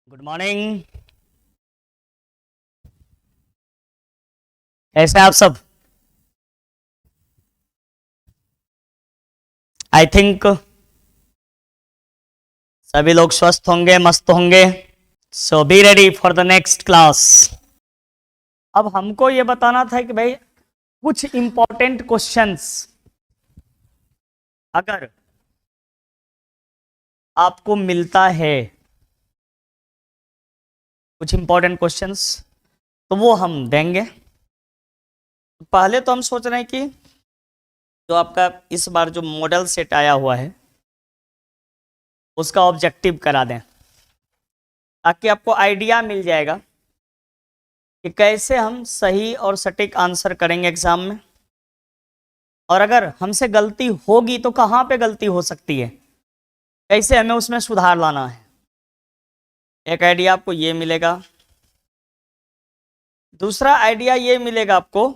Good morning. कैसे हैं आप सब? आई थिंक सभी लोग स्वस्थ होंगे, मस्त होंगे। So be ready for the next class. अब हमको ये बताना था कि भाई कुछ इंपॉर्टेंट क्वेश्चंस अगर आपको मिलता है, कुछ इंपॉर्टेंट क्वेश्चंस तो वो हम देंगे। पहले तो हम सोच रहे हैं कि जो आपका इस बार जो मॉडल सेट आया हुआ है उसका ऑब्जेक्टिव करा दें, ताकि आपको आइडिया मिल जाएगा कि कैसे हम सही और सटीक आंसर करेंगे एग्जाम में, और अगर हमसे गलती होगी तो कहाँ पे गलती हो सकती है, कैसे हमें उसमें सुधार लाना है। एक आइडिया आपको ये मिलेगा। दूसरा आइडिया ये मिलेगा आपको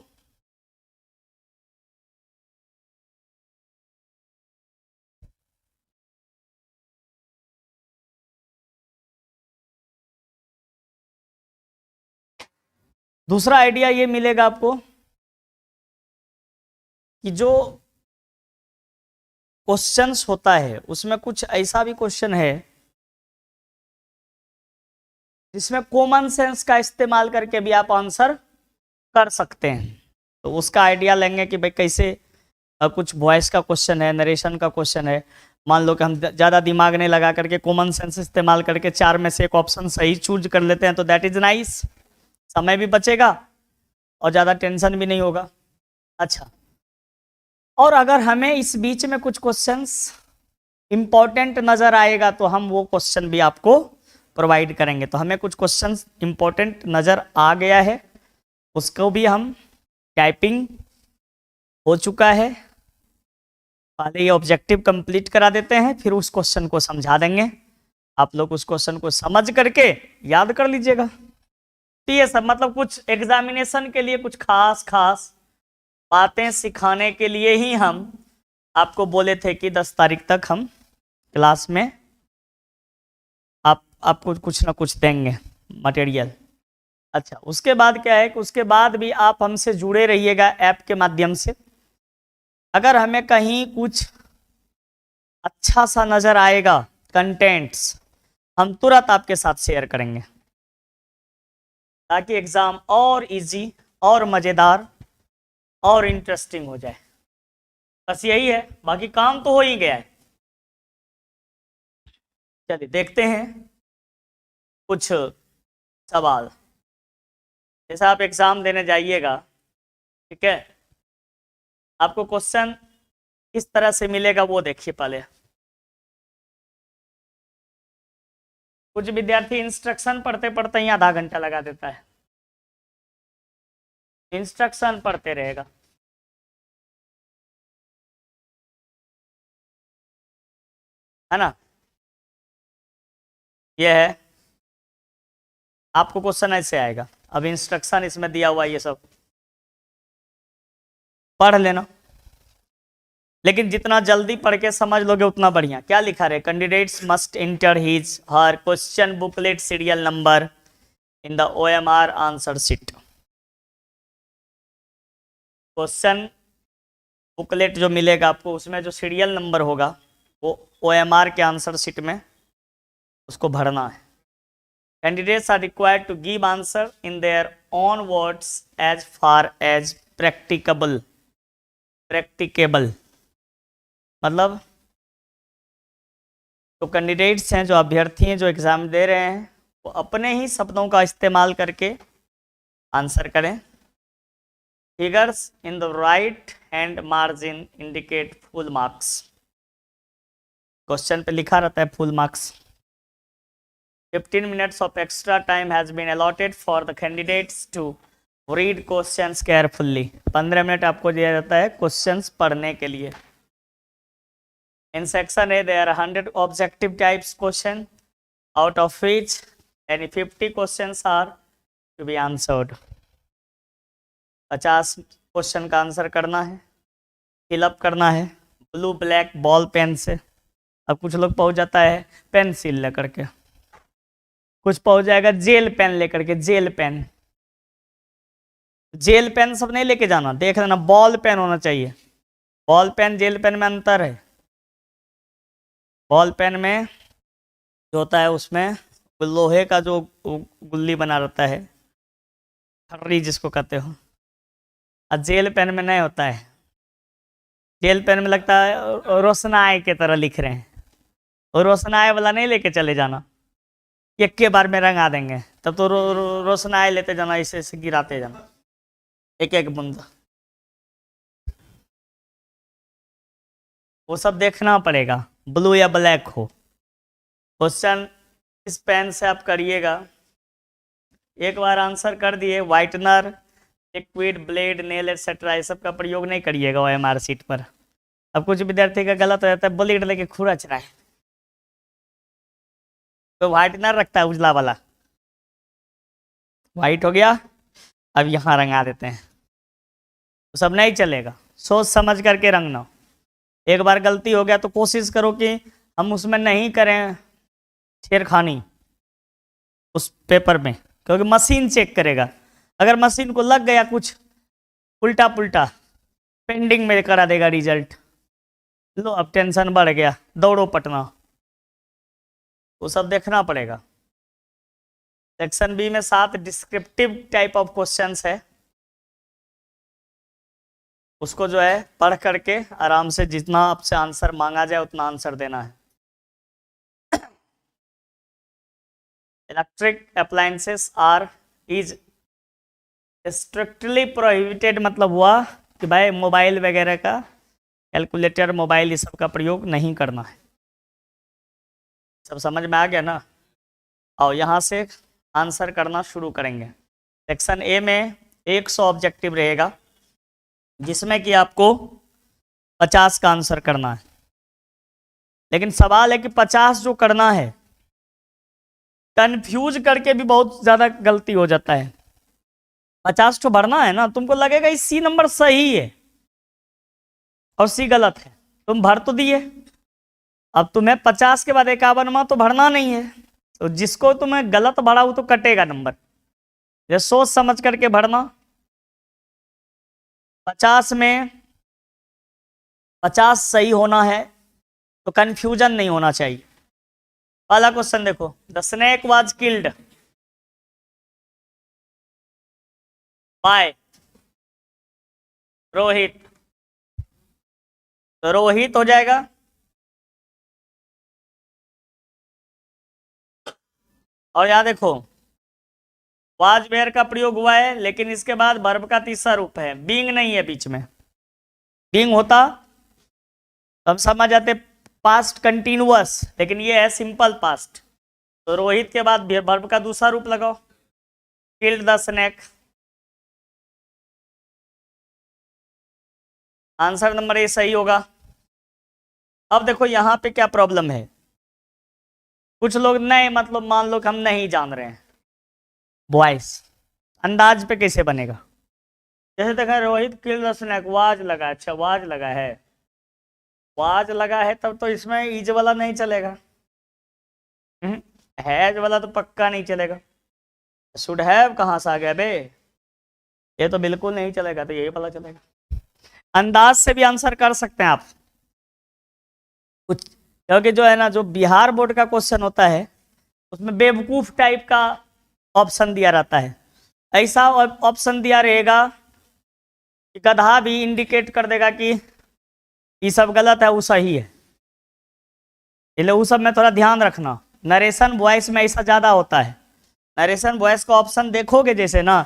दूसरा आइडिया ये मिलेगा आपको कि जो क्वेश्चंस होता है उसमें कुछ ऐसा भी क्वेश्चन है जिसमें कॉमन सेंस का इस्तेमाल करके भी आप आंसर कर सकते हैं। तो उसका आइडिया लेंगे कि भाई कैसे कुछ वॉइस का क्वेश्चन है, नरेशन का क्वेश्चन है। मान लो कि हम ज़्यादा दिमाग नहीं लगा करके कॉमन सेंस इस्तेमाल करके चार में से एक ऑप्शन सही चूज कर लेते हैं, तो दैट इज नाइस। समय भी बचेगा और ज़्यादा टेंशन भी नहीं होगा। अच्छा, और अगर हमें इस बीच में कुछ क्वेश्चंस इंपॉर्टेंट नज़र आएगा तो हम वो क्वेश्चन भी आपको प्रोवाइड करेंगे। तो हमें कुछ क्वेश्चंस इंपॉर्टेंट नज़र आ गया है, उसको भी हम टाइपिंग हो चुका है, पहले ये ऑब्जेक्टिव कंप्लीट करा देते हैं, फिर उस क्वेश्चन को समझा देंगे। आप लोग उस क्वेश्चन को समझ करके याद कर लीजिएगा। तो ये सब मतलब कुछ एग्जामिनेशन के लिए कुछ खास खास बातें सिखाने के लिए ही हम आपको बोले थे कि 10 तारीख तक हम क्लास में आपको कुछ ना कुछ देंगे मटेरियल। अच्छा, उसके बाद क्या है कि उसके बाद भी आप हमसे जुड़े रहिएगा ऐप के माध्यम से। अगर हमें कहीं कुछ अच्छा सा नज़र आएगा कंटेंट्स, हम तुरंत आपके साथ शेयर करेंगे, ताकि एग्ज़ाम और इजी और मज़ेदार और इंटरेस्टिंग हो जाए। बस यही है, बाकी काम तो हो ही गया है। चलिए देखते हैं कुछ सवाल। जैसे आप एग्ज़ाम देने जाइएगा, ठीक है, आपको क्वेश्चन किस तरह से मिलेगा वो देखिए पहले। कुछ विद्यार्थी इंस्ट्रक्शन पढ़ते पढ़ते ही आधा घंटा लगा देता है, इंस्ट्रक्शन पढ़ते रहेगा। है ना, ये है। आपको क्वेश्चन ऐसे आएगा, अब इंस्ट्रक्शन इसमें दिया हुआ है, ये सब पढ़ लेना, लेकिन जितना जल्दी पढ़ के समझ लोगे उतना बढ़िया। क्या लिखा रहे, candidates must inter his her question booklet serial number in the OMR answer sheet. Question booklet जो मिलेगा आपको उसमें जो सीरियल नंबर होगा वो OMR के आंसर शीट में उसको भरना है। Candidates are required to give answer in their own words as far as practicable. Practicable मतलब तो कैंडिडेट्स हैं, जो अभ्यर्थी हैं, जो एग्ज़ाम दे रहे हैं, वो अपने ही शब्दों का इस्तेमाल करके आंसर करें। Figures in the right hand margin indicate full marks. Question पे लिखा रहता है full marks. 15 minutes of extra time has been allotted for the candidates to read questions carefully। 15 minute आपको दिया जाता है क्वेश्चंस पढ़ने के लिए। In section A there are 100 objective types question, out of which any 50 questions are to be answered। 50 question का answer करना है, फिलअप करना है ब्लू ब्लैक बॉल पेन से। अब कुछ लोग पहुंच जाता है पेंसिल लेकर के, कुछ पहुंच जाएगा जेल पेन लेकर के, जेल पेन। जेल पेन सब नहीं लेके जाना, देख लेना बॉल पेन होना चाहिए। बॉल पेन जेल पेन में अंतर है। बॉल पेन में जो होता है उसमें लोहे का जो गुल्ली बना रहता है, खर्री जिसको कहते हो, और जेल पेन में नहीं होता है। जेल पेन में लगता है रोशनाई की तरह लिख रहे हैं, और रोशनाई वाला नहीं लेके चले जाना, एक के बार में रंगा देंगे। तब तो रोशनाई लेते जाना, इसे ऐसे गिराते जाना एक एक बूंद। वो सब देखना पड़ेगा, ब्लू या ब्लैक हो। क्वेश्चन इस पेन से आप करिएगा। एक बार आंसर कर दिए, whitener, liquid, blade, nail etcetera, ये सब का प्रयोग नहीं करिएगा OMR शीट पर। अब कुछ विद्यार्थी का गलत हो जाता है, ब्लेड लेके खुरच रहा है, तो वाइटनर रखता है उजला वाला, वाइट हो गया, अब यहाँ रंगा देते हैं, तो सब नहीं चलेगा। सोच समझ करके रंगना। एक बार गलती हो गया तो कोशिश करो कि हम उसमें नहीं करें छेड़खानी उस पेपर में, क्योंकि मशीन चेक करेगा। अगर मशीन को लग गया कुछ उल्टा पुल्टा, पेंडिंग में करा देगा रिजल्ट। लो अब टेंशन बढ़ गया, दौड़ो पटना। वो सब देखना पड़ेगा। सेक्शन बी में 7 डिस्क्रिप्टिव टाइप ऑफ क्वेश्चंस है, उसको जो है पढ़ करके आराम से जितना आपसे आंसर मांगा जाए उतना आंसर देना है। Electric appliances are is strictly prohibited, मतलब हुआ कि भाई मोबाइल वगैरह का, कैलकुलेटर, मोबाइल, ये सब का प्रयोग नहीं करना है। सब समझ में आ गया ना? और यहाँ से आंसर करना शुरू करेंगे। सेक्शन ए में 100 ऑब्जेक्टिव रहेगा, जिसमें कि आपको 50 का आंसर करना है। लेकिन सवाल है कि 50 जो करना है, कंफ्यूज करके भी बहुत ज़्यादा गलती हो जाता है। 50 तो भरना है ना, तुमको लगेगा इस सी नंबर सही है और सी गलत है, तुम भर तो दिए, अब तुम्हें 50 के बाद 51वां तो भरना नहीं है, तो जिसको तुम्हें गलत भरा वो तो कटेगा नंबर। ये सोच समझ करके भरना। 50 में 50 सही होना है, तो कंफ्यूजन नहीं होना चाहिए। पहला क्वेश्चन देखो, the snake was killed by Rohit, तो रोहित हो जाएगा। और यहां देखो वाज वेयर का प्रयोग हुआ है, लेकिन इसके बाद वर्ब का तीसरा रूप है, बीइंग नहीं है बीच में। बीइंग होता तो हम समझ जाते पास्ट कंटिन्यूअस, लेकिन ये है सिंपल पास्ट। तो रोहित के बाद वर्ब का दूसरा रूप लगाओ, killed the snake. Answer number A सही होगा। अब देखो यहाँ पे क्या प्रॉब्लम है, कुछ लोग नहीं, मतलब मान लो कि हम नहीं जान रहे हैं वॉइस, अंदाज पे कैसे बनेगा। जैसे देखा Rohit killed the snake, was लगा, अच्छा वाज लगा है, वाज लगा है, तब तो इसमें ईज वाला नहीं चलेगा, हैज वाला तो पक्का नहीं चलेगा। शुड हैव कहाँ से आ गया बे, ये तो बिल्कुल नहीं चलेगा, तो यही वाला चलेगा। अंदाज से भी आंसर कर सकते हैं आप कुछ, क्योंकि जो है ना, जो बिहार बोर्ड का क्वेश्चन होता है उसमें बेवकूफ टाइप का ऑप्शन दिया रहता है। ऐसा ऑप्शन दिया रहेगा कि गधा भी इंडिकेट कर देगा कि ये सब गलत है, वो सही है। इसलिए वो सब में थोड़ा ध्यान रखना। नरेशन वॉइस में ऐसा ज़्यादा होता है। नरेशन वॉइस का ऑप्शन देखोगे जैसे ना,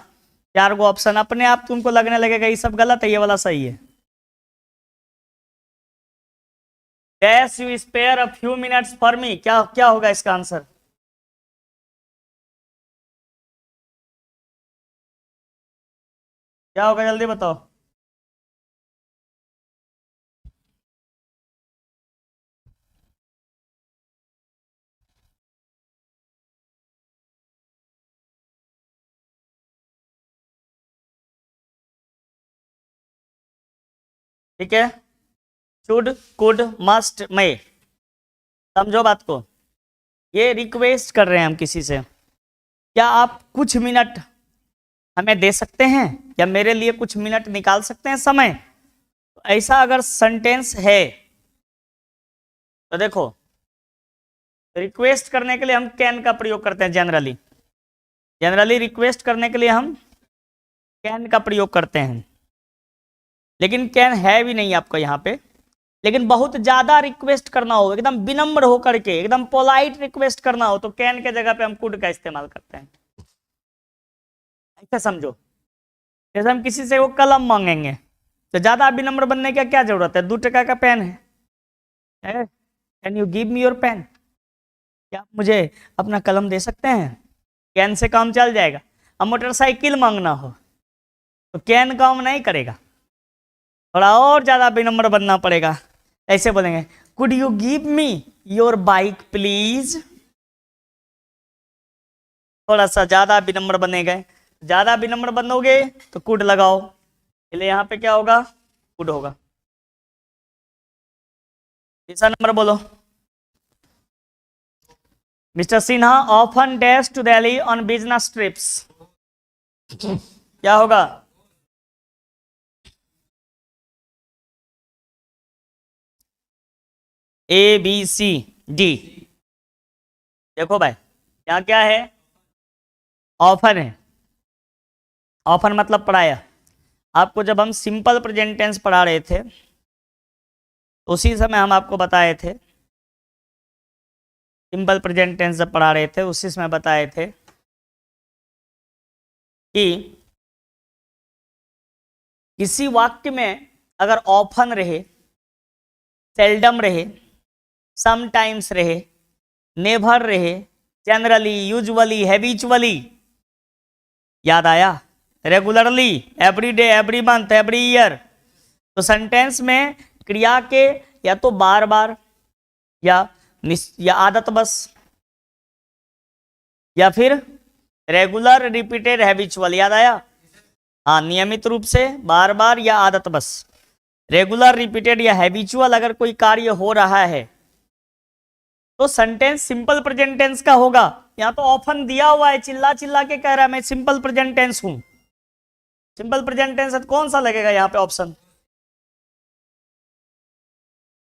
4 गो ऑप्शन, अपने आप तुमको लगने लगेगा ये सब गलत है, ये वाला सही है। Dash you spare a few minutes for me, क्या क्या होगा इसका आंसर? क्या होगा जल्दी बताओ। ठीक है, शुड, कुड, मस्ट, मे, समझो बात को। ये रिक्वेस्ट कर रहे हैं हम किसी से, क्या आप कुछ मिनट हमें दे सकते हैं, या मेरे लिए कुछ मिनट निकाल सकते हैं समय? तो ऐसा अगर सेंटेंस है तो देखो, रिक्वेस्ट करने के लिए हम कैन का प्रयोग करते हैं। जनरली रिक्वेस्ट करने के लिए हम कैन का प्रयोग करते हैं, लेकिन कैन है भी नहीं आपको यहाँ पे। लेकिन बहुत ज्यादा रिक्वेस्ट करना हो, एकदम विनम्र होकर के, एकदम पोलाइट रिक्वेस्ट करना हो, तो कैन के जगह पे हम कुड का इस्तेमाल करते हैं। ऐसा समझो, जैसे हम किसी से वो कलम मांगेंगे, तो ज्यादा विनम्र बनने की क्या जरूरत है? 2 टका का पेन है, can you give me your pen? क्या आप मुझे अपना कलम दे सकते हैं? कैन से काम चल जाएगा। अब मोटरसाइकिल मांगना हो तो कैन काम नहीं करेगा, थोड़ा और ज्यादा विनम्र बनना पड़ेगा। ऐसे बोलेंगे, could you give me your bike please? थोड़ा सा ज्यादा विनम्र बनेगा। ज्यादा विनम्र बनोगे तो कुड लगाओ, इसलिए यहाँ पे क्या होगा? कुड होगा। तीसरा नंबर बोलो। Mister Sinha often dash to Delhi on business trips. क्या होगा? A B C D. देखो भाई, यहाँ क्या है? ऑफन है। ऑफन मतलब पढ़ाया। आपको जब हम सिंपल प्रेजेंट टेंस पढ़ा रहे थे, उसी समय हम आपको बताए थे, सिंपल प्रेजेंट टेंस जब पढ़ा रहे थे उसी समय बताए थे कि किसी वाक्य में अगर ऑफन रहे, सेल्डम रहे, समटाइम्स रहे, नेवर रहे, जनरली, यूजुअली, हैबिचुअली, याद आया? Regularly, everyday, every month, every year, तो सेंटेंस में क्रिया के या तो बार बार या आदत बस, या फिर रेगुलर, रिपीटेड, हैबिचुअल। याद आया? हाँ, नियमित रूप से, बार बार या आदत बस। रेगुलर, रिपीटेड या हैबिचुअल अगर कोई कार्य हो रहा है तो सेंटेंस सिंपल प्रेजेंट टेंस का होगा। यहां तो ऑफन दिया हुआ है, चिल्ला चिल्ला के कह रहा है मैं सिंपल प्रेजेंट टेंस हूं। सिंपल प्रेजेंट टेंस है तो कौन सा लगेगा यहाँ पे option?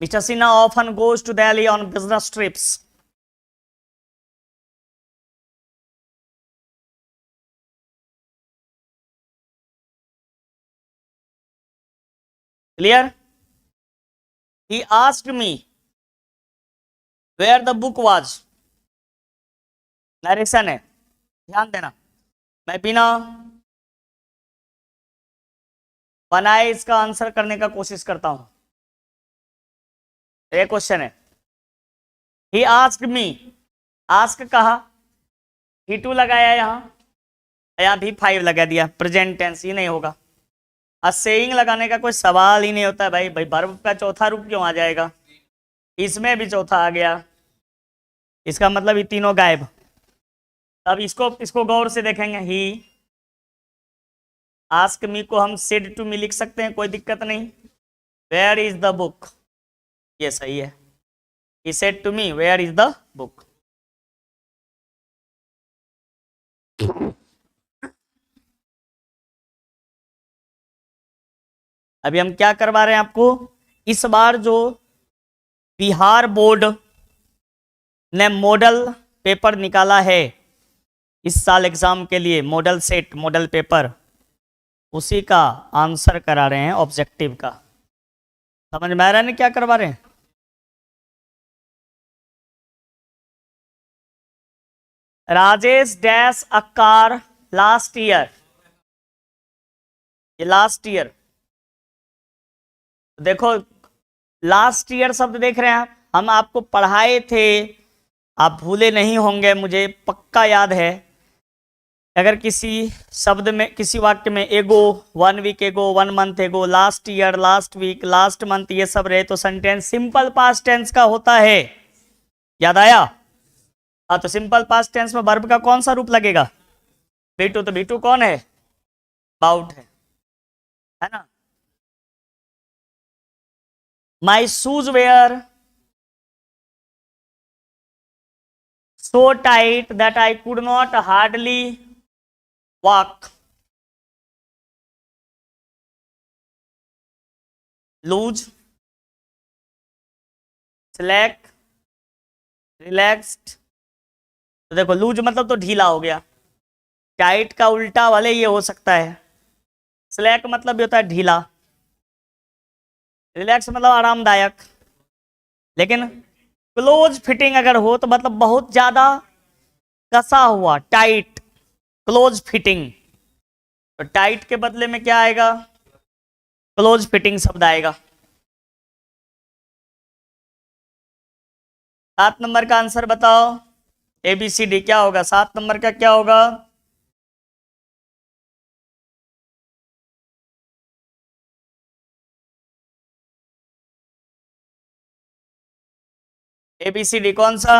Mister Sinha often goes to Delhi on business trips. Clear? He asked me where the book was. Narration है, ध्यान देना। मैं बिना बनाए इसका आंसर करने का कोशिश करता हूं। एक क्वेश्चन है, ही आस्क्ड मी, आस्क कहा, ही टू लगाया, यहाँ भी 5 लगा दिया, प्रेजेंट टेंस ही नहीं होगा। सेइंग लगाने का कोई सवाल ही नहीं होता है भाई। वर्ब का चौथा रूप क्यों आ जाएगा? इसमें भी चौथा आ गया, इसका मतलब ये तीनों गायब। अब इसको गौर से देखेंगे। ही आस्क मी को हम सेड टू मी लिख सकते हैं, कोई दिक्कत नहीं। वेयर इज द बुक, ये सही है। He said to me where is the book. अभी हम क्या करवा रहे हैं आपको? इस बार जो बिहार बोर्ड ने मॉडल पेपर निकाला है इस साल एग्जाम के लिए, मॉडल सेट, मॉडल पेपर, उसी का आंसर करा रहे हैं, ऑब्जेक्टिव का। समझ में आ रहा है ना क्या करवा रहे हैं? Rajesh dash a car last year, ये लास्ट ईयर। देखो, लास्ट ईयर शब्द देख रहे हैं, हम आपको पढ़ाए थे, आप भूले नहीं होंगे, मुझे पक्का याद है। अगर किसी शब्द में, किसी वाक्य में एगो, 1 वीक एगो, 1 month ago, last year, last week, last month, ये सब रहे तो सेंटेंस सिंपल पास्ट टेंस का होता है। याद आया? हाँ, तो सिंपल पास्ट टेंस में वर्ब का कौन सा रूप लगेगा? B two. तो बी टू कौन है? बाउट है ना? My shoes were so tight that I could not hardly walk. Loose, slack, relaxed. तो देखो लूज मतलब तो ढीला हो गया, टाइट का उल्टा वाले ये हो सकता है, स्लैक मतलब ये होता है ढीला, रिलैक्स मतलब आरामदायक। लेकिन क्लोज फिटिंग अगर हो तो मतलब बहुत ज्यादा कसा हुआ, टाइट, क्लोज फिटिंग। तो टाइट के बदले में क्या आएगा? क्लोज फिटिंग शब्द आएगा। 7 नंबर का आंसर बताओ, ABCD क्या होगा? 7 नंबर का क्या होगा? ABCD कौन सा?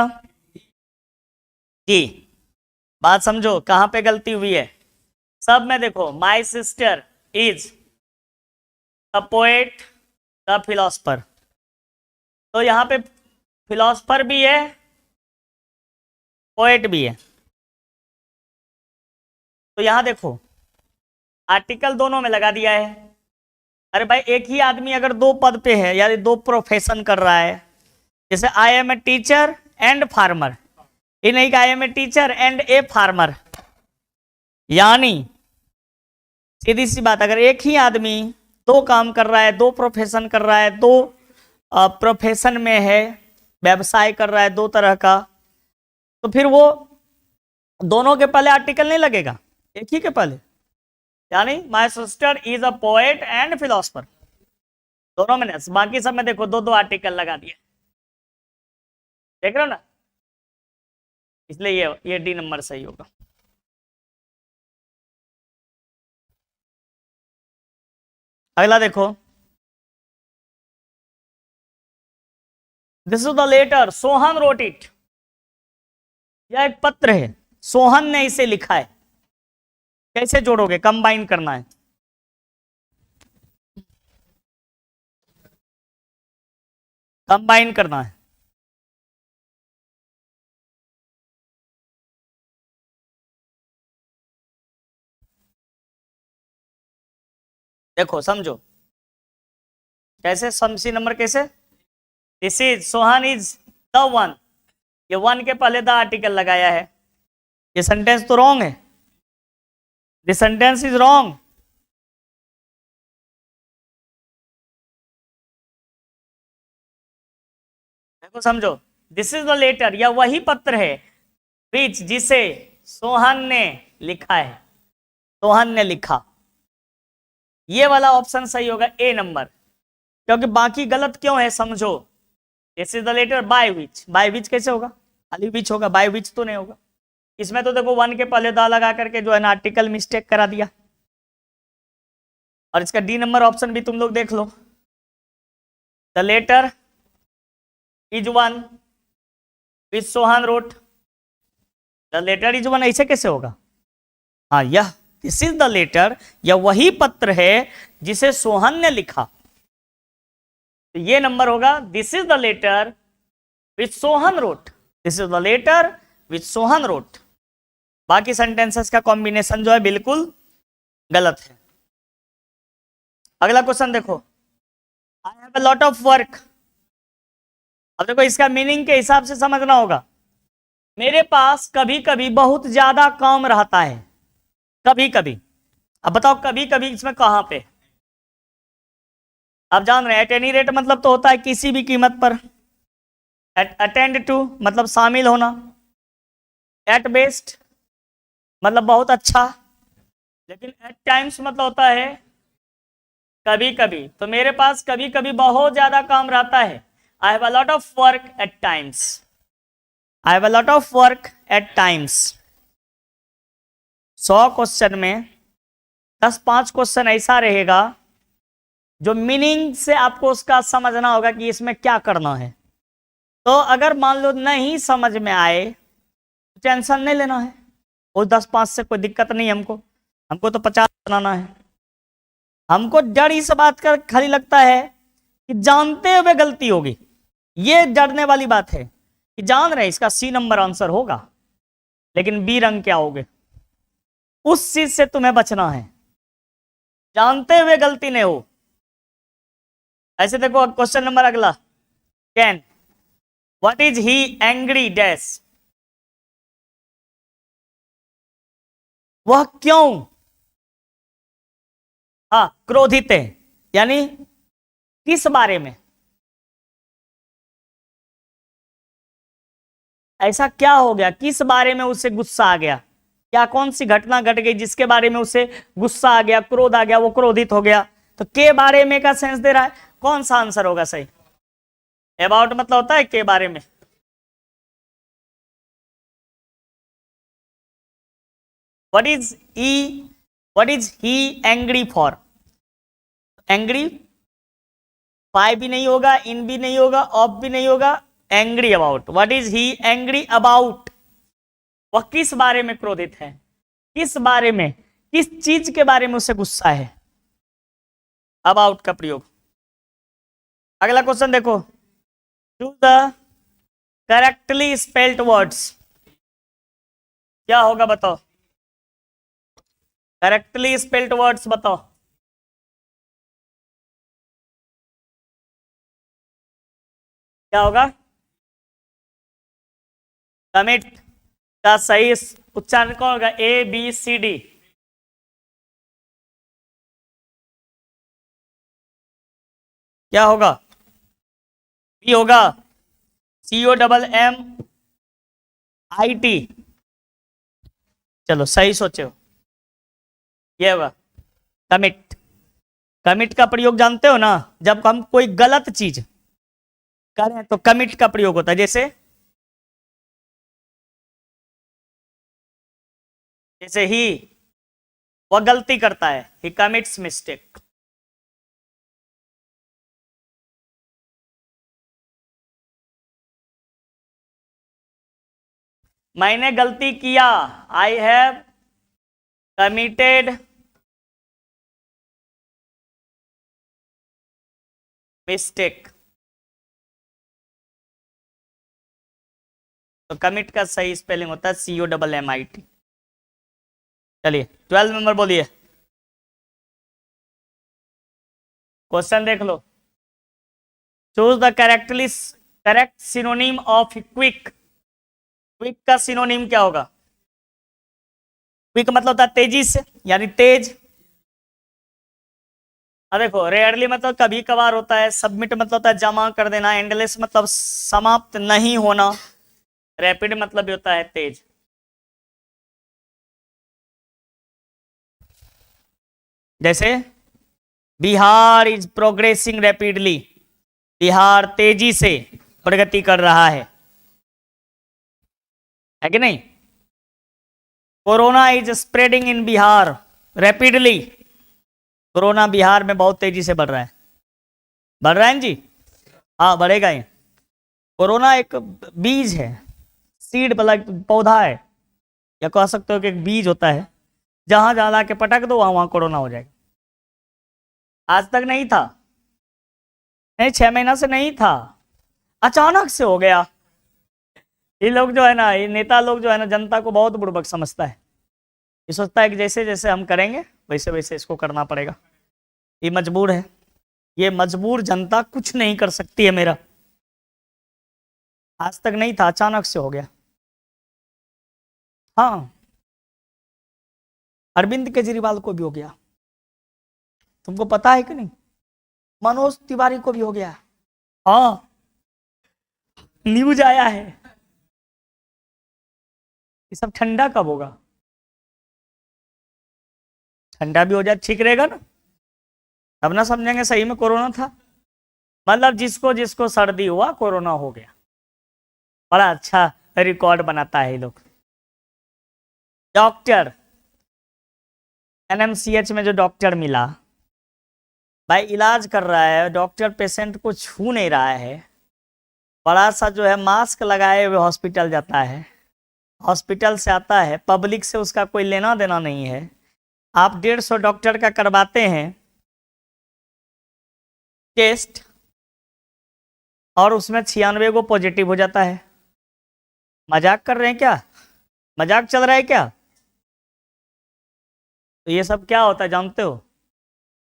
जी, बात समझो कहां पे गलती हुई है। सब में देखो, my sister is the poet the philosopher, तो यहां पे फिलोसफर भी है, पोएट भी है। तो यहां देखो आर्टिकल दोनों में लगा दिया है। अरे भाई एक ही आदमी अगर दो पद पे है, यानी दो प्रोफेशन कर रहा है, जैसे I am a teacher and farmer, ये नहीं कि I am a teacher and a farmer, यानी सीधी सी बात, अगर एक ही आदमी दो काम कर रहा है, दो प्रोफेशन कर रहा है, दो प्रोफेशन में है, व्यवसाय कर रहा है दो तरह का, तो फिर वो दोनों के पहले आर्टिकल नहीं लगेगा, एक ही के पहले। यानी my sister is a poet and philosopher, दोनों में, बाकी सब में देखो दो दो आर्टिकल लगा दिए, देख रहे हो ना, इसलिए ये डी नंबर सही होगा। अगला देखो, this is the letter Sohan wrote it, यह एक पत्र है, सोहन ने इसे लिखा है। कैसे जोड़ोगे? कंबाइन करना है, कंबाइन करना है। देखो समझो कैसे, समसी नंबर कैसे, this is Sohan is the one, ये वन के पहले द आर्टिकल लगाया है, ये सेंटेंस तो रॉन्ग है, दिस सेंटेंस इज रॉन्ग। देखो समझो, दिस इज द लेटर, यह वही पत्र है, विच जिसे सोहन ने लिखा है, सोहन ने लिखा, ये वाला ऑप्शन सही होगा, ए नंबर, क्योंकि बाकी गलत क्यों है समझो। This is the letter by which, by which कैसे होगा? खाली विच होगा, बाय विच तो नहीं होगा। इसमें तो देखो वन के पहले दा लगा करके जो है ना आर्टिकल मिस्टेक करा दिया। और इसका डी नंबर ऑप्शन भी तुम लोग देख लो, the letter is one which Sohan wrote, the letter is one, ऐसे कैसे होगा? हाँ, यह दिस इज द लेटर, यह वही पत्र है जिसे सोहन ने लिखा, तो ये नंबर होगा, this is the letter which Sohan wrote, this is the letter which Sohan wrote. बाकी सेंटेंसेस का कॉम्बिनेशन जो है बिल्कुल गलत है। अगला क्वेश्चन देखो, I have a lot of work, अब देखो इसका मीनिंग के हिसाब से समझना होगा, मेरे पास कभी कभी बहुत ज्यादा काम रहता है, कभी कभी। अब बताओ कभी कभी इसमें कहां पे? आप जान रहे हैं, एट एनी रेट मतलब तो होता है किसी भी कीमत पर, अटेंड टू मतलब शामिल होना, एट बेस्ट मतलब बहुत अच्छा, लेकिन एट टाइम्स मतलब होता है कभी कभी। तो मेरे पास कभी कभी बहुत ज्यादा काम रहता है, I have a lot of work at times, I have a lot of work at times. 100 question में 10-5 क्वेश्चन ऐसा रहेगा जो मीनिंग से आपको उसका समझना होगा कि इसमें क्या करना है। तो अगर मान लो नहीं समझ में आए तो टेंशन नहीं लेना है, वो 10-5 से कोई दिक्कत नहीं हमको, हमको तो 50 बनाना है। हमको डर इस बात का खाली लगता है कि जानते हुए गलती होगी, ये डरने वाली बात है कि जान रहे इसका C नंबर आंसर होगा, लेकिन बी रंग के आओगे। उस चीज से तुम्हें बचना है, जानते हुए गलती नहीं हो। ऐसे देखो क्वेश्चन नंबर अगला, can what is he angry dash, वह क्यों, हाँ क्रोधित है, यानी किस बारे में, ऐसा क्या हो गया, किस बारे में उसे गुस्सा आ गया, क्या कौन सी घटना घट गई जिसके बारे में उसे गुस्सा आ गया, क्रोध आ गया, वो क्रोधित हो गया। तो के बारे में का सेंस दे रहा है, कौन सा आंसर होगा सही। अबाउट मतलब होता है के बारे में। What is he, what is he angry for, angry by भी नहीं होगा, इन भी नहीं होगा, ऑफ भी नहीं होगा, angry about. What is he angry about, वह किस बारे में क्रोधित है, किस बारे में, किस चीज के बारे में उसे गुस्सा है, अबाउट का प्रयोग। अगला क्वेश्चन देखो, choose the correctly spelled words, क्या होगा बताओ, करेक्टली स्पेल्ड वर्ड्स बताओ। क्या होगा, कमिट का सही उच्चारण कौन होगा, ABCD, क्या होगा, बी होगा, COMMIT। चलो सही सोचे हो, ये होगा कमिट। कमिट का प्रयोग जानते हो ना, जब हम कोई गलत चीज करें तो कमिट का प्रयोग होता है। जैसे जैसे ही, वह गलती करता है, ही कमिट्स मिस्टेक। मैंने गलती किया, आई हैव कमिटेड मिस्टेक। तो कमिट का सही स्पेलिंग होता है COMMIT। चलिए 12 नंबर बोलिए, क्वेश्चन देख लो। Choose the correct synonym of quick, quick का सिनोनिम क्या होगा, क्विक मतलब होता है तेजी से, यानी तेज। अब देखो रेयरली मतलब कभी कभार होता है, सबमिट मतलब होता है जमा कर देना, एंडलेस मतलब समाप्त नहीं होना, रैपिड मतलब भी होता है तेज। जैसे Bihar is progressing rapidly, Bihar तेजी से प्रगति कर रहा है कि नहीं। Corona is spreading in Bihar rapidly, corona Bihar में बहुत तेजी से बढ़ रहा है, बढ़ रहा है जी, हाँ बढ़ेगा ही। कोरोना एक बीज है, सीड वाला पौधा है, या कह सकते हो कि एक बीज होता है, जहां जहां लाके पटक दो वहां वहां कोरोना हो जाएगा। आज तक नहीं था, नहीं 6 महीना से नहीं था, अचानक से हो गया। ये लोग जो है ना, ये नेता लोग जो है ना, जनता को बहुत बुड़बक समझता है। ये सोचता है कि जैसे जैसे हम करेंगे वैसे वैसे इसको करना पड़ेगा, ये मजबूर है। ये मजबूर जनता कुछ नहीं कर सकती है मेरा, आज तक नहीं था, अचानक से हो गया। हाँ अरविंद केजरीवाल को भी हो गया, तुमको पता है कि नहीं, मनोज तिवारी को भी हो गया, हाँ न्यूज आया है। ये सब ठंडा कब होगा, ठंडा भी हो जाए ठीक रहेगा ना, तब ना समझेंगे सही में कोरोना था। मतलब जिसको जिसको सर्दी हुआ कोरोना हो गया, बड़ा अच्छा रिकॉर्ड बनाता है ये लोग। डॉक्टर NMCH में जो डॉक्टर मिला भाई, इलाज कर रहा है, डॉक्टर पेशेंट को छू नहीं रहा है, बड़ा सा जो है मास्क लगाए हुए हॉस्पिटल जाता है, हॉस्पिटल से आता है, पब्लिक से उसका कोई लेना देना नहीं है। आप 150 डॉक्टर का करवाते हैं टेस्ट, और उसमें 96 को पॉजिटिव हो जाता है। मजाक कर रहे हैं क्या, मजाक चल रहा है क्या? तो ये सब क्या होता है जानते हो?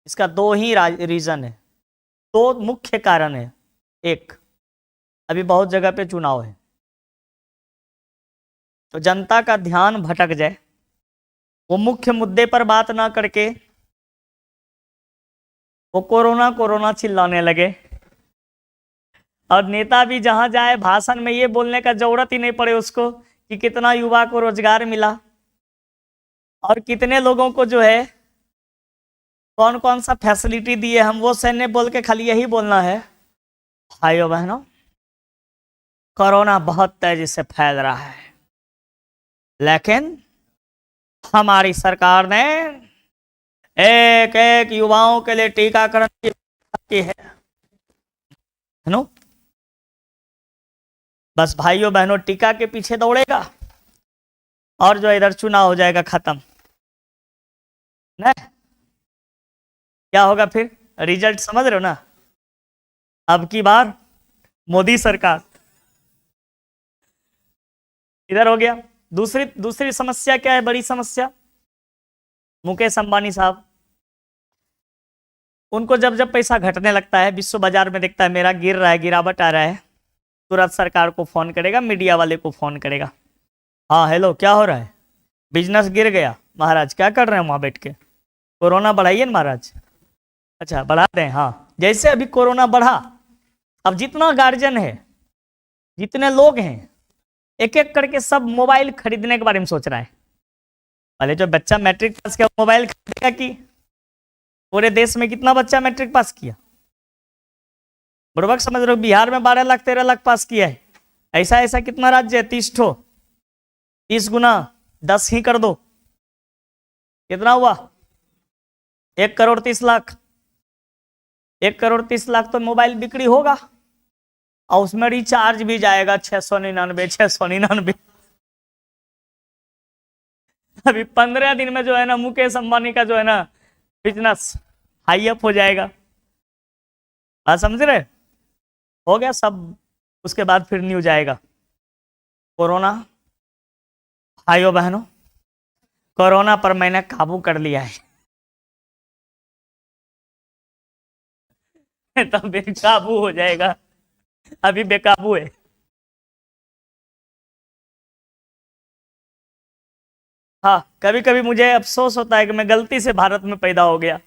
इसका दो ही रीजन है, दो मुख्य कारण है। एक, अभी बहुत जगह पे चुनाव है, तो जनता का ध्यान भटक जाए, वो मुख्य मुद्दे पर बात ना करके वो कोरोना कोरोना चिल्लाने लगे, और नेता भी जहां जाए भाषण में ये बोलने का जरूरत ही नहीं पड़े उसको कि कितना युवा को रोजगार मिला और कितने लोगों को जो है कौन कौन सा फैसिलिटी दिए, हम वो सैन्य बोल के खाली यही बोलना है। भाइयों बहनों, कोरोना बहुत तेजी से फैल रहा है, लेकिन हमारी सरकार ने एक एक युवाओं के लिए टीकाकरण की है नो। बस भाइयों बहनों, टीका के पीछे दौड़ेगा और जो इधर चुनाव हो जाएगा खत्म। ना क्या होगा फिर? रिजल्ट समझ रहे हो ना? अब की बार मोदी सरकार इधर हो गया। दूसरी दूसरी समस्या क्या है? बड़ी समस्या, मुकेश अंबानी साहब, उनको जब जब पैसा घटने लगता है, विश्व बाजार में देखता है मेरा गिर रहा है, गिरावट आ रहा है, तुरंत सरकार को फोन करेगा, मीडिया वाले को फोन करेगा, हाँ हेलो क्या हो रहा है, बिजनेस गिर गया, महाराज क्या कर रहे हैं वहां बैठ के, कोरोना बढ़ाइए ना महाराज। अच्छा बढ़ा दें, हाँ। जैसे अभी कोरोना बढ़ा, अब जितना गार्जियन है, जितने लोग हैं, एक एक करके सब मोबाइल खरीदने के बारे में सोच रहा है। पहले जो बच्चा मैट्रिक पास किया मोबाइल खरीदेगा कि? पूरे देश में कितना बच्चा मैट्रिक पास किया? बुड़बक समझ रहे हो? बिहार में 12 लाख 13 लाख पास किया है। ऐसा ऐसा कितना राज्य है? 30 ठो, 30 गुना 10 ही कर दो, कितना हुआ? 1 करोड़ 30 लाख। 1 करोड़ 30 लाख तो मोबाइल बिक्री होगा, और उसमें रिचार्ज भी जाएगा 699 699। अभी 15 दिन में जो है ना मुकेश अंबानी का जो है ना बिजनेस हाई अप हो जाएगा। बात समझ रहे? हो गया सब। उसके बाद फिर न्यूज आएगा कोरोना। भाइयों बहनों, कोरोना पर मैंने काबू कर लिया है। तब बेकाबू हो जाएगा, अभी बेकाबू है। हाँ, कभी कभी मुझे अफसोस होता है कि मैं गलती से भारत में पैदा हो गया।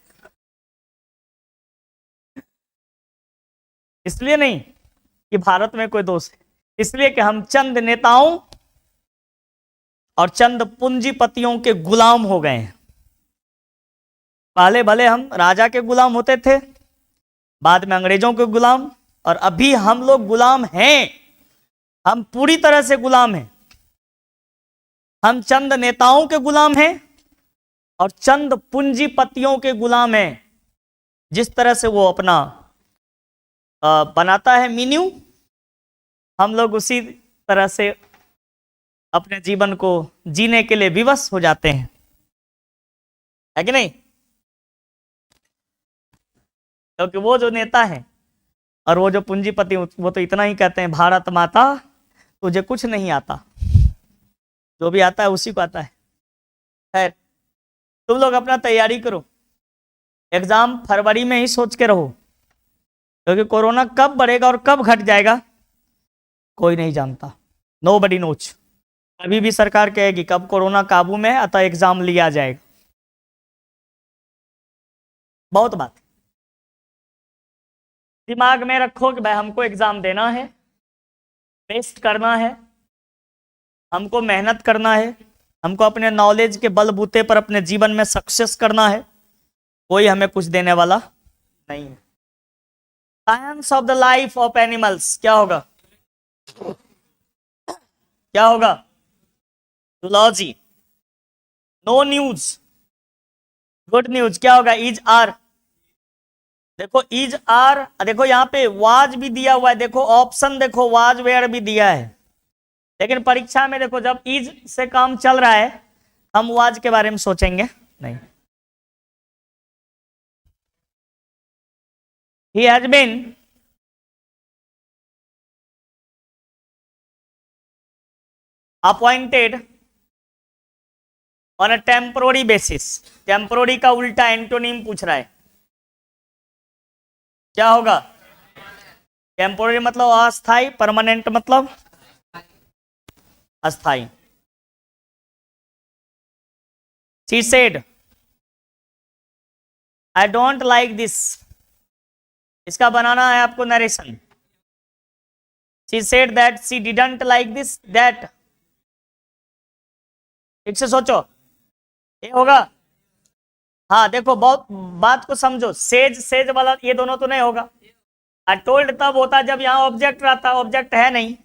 इसलिए नहीं कि भारत में कोई दोष है, इसलिए कि हम चंद नेताओं और चंद पूंजीपतियों के गुलाम हो गए हैं। पहले भले हम राजा के गुलाम होते थे, बाद में अंग्रेजों के गुलाम, और अभी हम लोग गुलाम हैं। हम पूरी तरह से गुलाम हैं। हम चंद नेताओं के गुलाम हैं और चंद पूंजीपतियों के गुलाम हैं। जिस तरह से वो अपना बनाता है मीन्यू, हम लोग उसी तरह से अपने जीवन को जीने के लिए विवश हो जाते हैं, है कि नहीं? क्योंकि वो जो नेता है और वो जो पूंजीपति, वो तो इतना ही कहते हैं, भारत माता तुझे कुछ नहीं आता, जो भी आता है उसी को आता है। खैर, तुम लोग अपना तैयारी करो, एग्जाम फरवरी में ही सोच के रहो, क्योंकि कोरोना कब बढ़ेगा और कब घट जाएगा कोई नहीं जानता। नो बडी नोच। अभी भी सरकार कहेगी कब कोरोना काबू में है, अतः एग्जाम लिया जाएगा। बहुत बात दिमाग में रखो कि भाई हमको एग्जाम देना है, टेस्ट करना है, हमको मेहनत करना है, हमको अपने नॉलेज के बलबूते पर अपने जीवन में सक्सेस करना है। कोई हमें कुछ देने वाला नहीं है। Science of the life of animals क्या होगा? क्या होगा? Zoology. No news, good news क्या होगा? Is are. देखो इज आर, देखो यहाँ पे वाज भी दिया हुआ है, देखो ऑप्शन, देखो वाज वेयर भी दिया है, लेकिन परीक्षा में देखो जब इज से काम चल रहा है हम वाज के बारे में सोचेंगे नहीं। He has been appointed on a temporary basis. Temporary का उल्टा एंटोनिम पूछ रहा है, क्या होगा? टेम्पोररी मतलब अस्थाई, परमानेंट मतलब अस्थाई। She said I don't like this, इसका बनाना है आपको narration. She said that she didn't like this that, ठीक से सोचो, ये होगा। हाँ देखो, बहुत बात को समझो, सेज सेज वाला ये दोनों तो नहीं होगा। टोल्ड तब होता जब यहाँ ऑब्जेक्ट रहता, ऑब्जेक्ट है नहीं।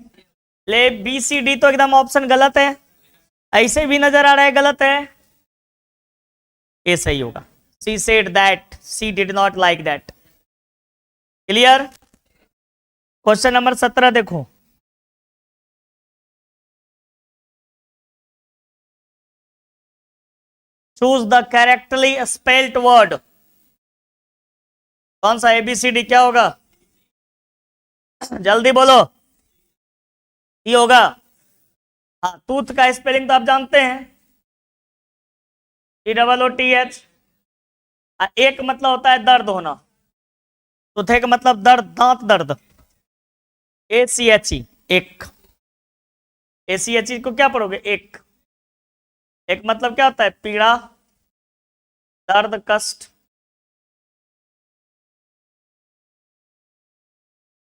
ले बी सी डी तो एकदम ऑप्शन गलत है, ऐसे भी नजर आ रहा है गलत है, ये सही होगा। She said that she did not like that. Clear? Question number 17 देखो, choose the correctly spelled word. कौन सा ABCD क्या होगा? जल्दी बोलो। ये होगा। हाँ, टूथ का स्पेलिंग तो आप जानते हैं, TOOTH। एक मतलब होता है दर्द होना, टूथे का मतलब दर्द, दांत दर्द। ACHE एक, ACHE को क्या पढ़ोगे? एक। एक मतलब क्या होता है? पीड़ा, दर्द, कष्ट।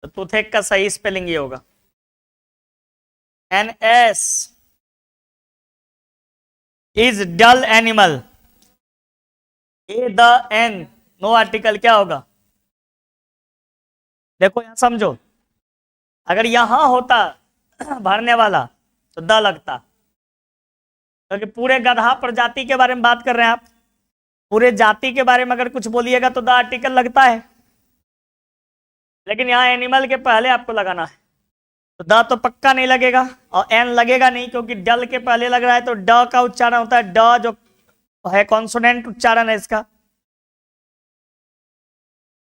तो टूथेक का सही स्पेलिंग ये होगा NS is dull animal. A the an no article क्या होगा? देखो यहां समझो, अगर यहां होता भरने वाला तो द लगता, क्योंकि पूरे गधा प्रजाति के बारे में बात कर रहे हैं आप, पूरे जाति के बारे में अगर कुछ बोलिएगा तो द आर्टिकल लगता है, लेकिन यहाँ एनिमल के पहले आपको लगाना है, तो द तो पक्का नहीं लगेगा और एन लगेगा नहीं, क्योंकि डल के पहले लग रहा है तो ड का उच्चारण होता है, ड जो है कॉन्सोनेंट उच्चारण है इसका,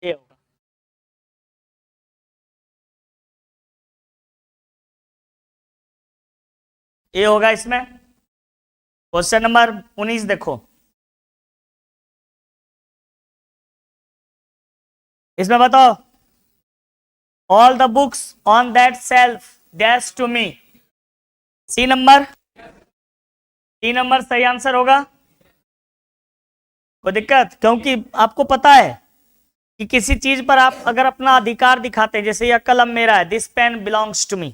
ये होगा। ये होगा इसमें। क्वेश्चन नंबर 19 देखो, इसमें बताओ, all the books on that shelf dash to me. C number, C number सही आंसर होगा। कोई दिक्कत? क्योंकि आपको पता है कि किसी चीज पर आप अगर अपना अधिकार दिखाते हैं, जैसे यह कलम मेरा है, this pen belongs to me,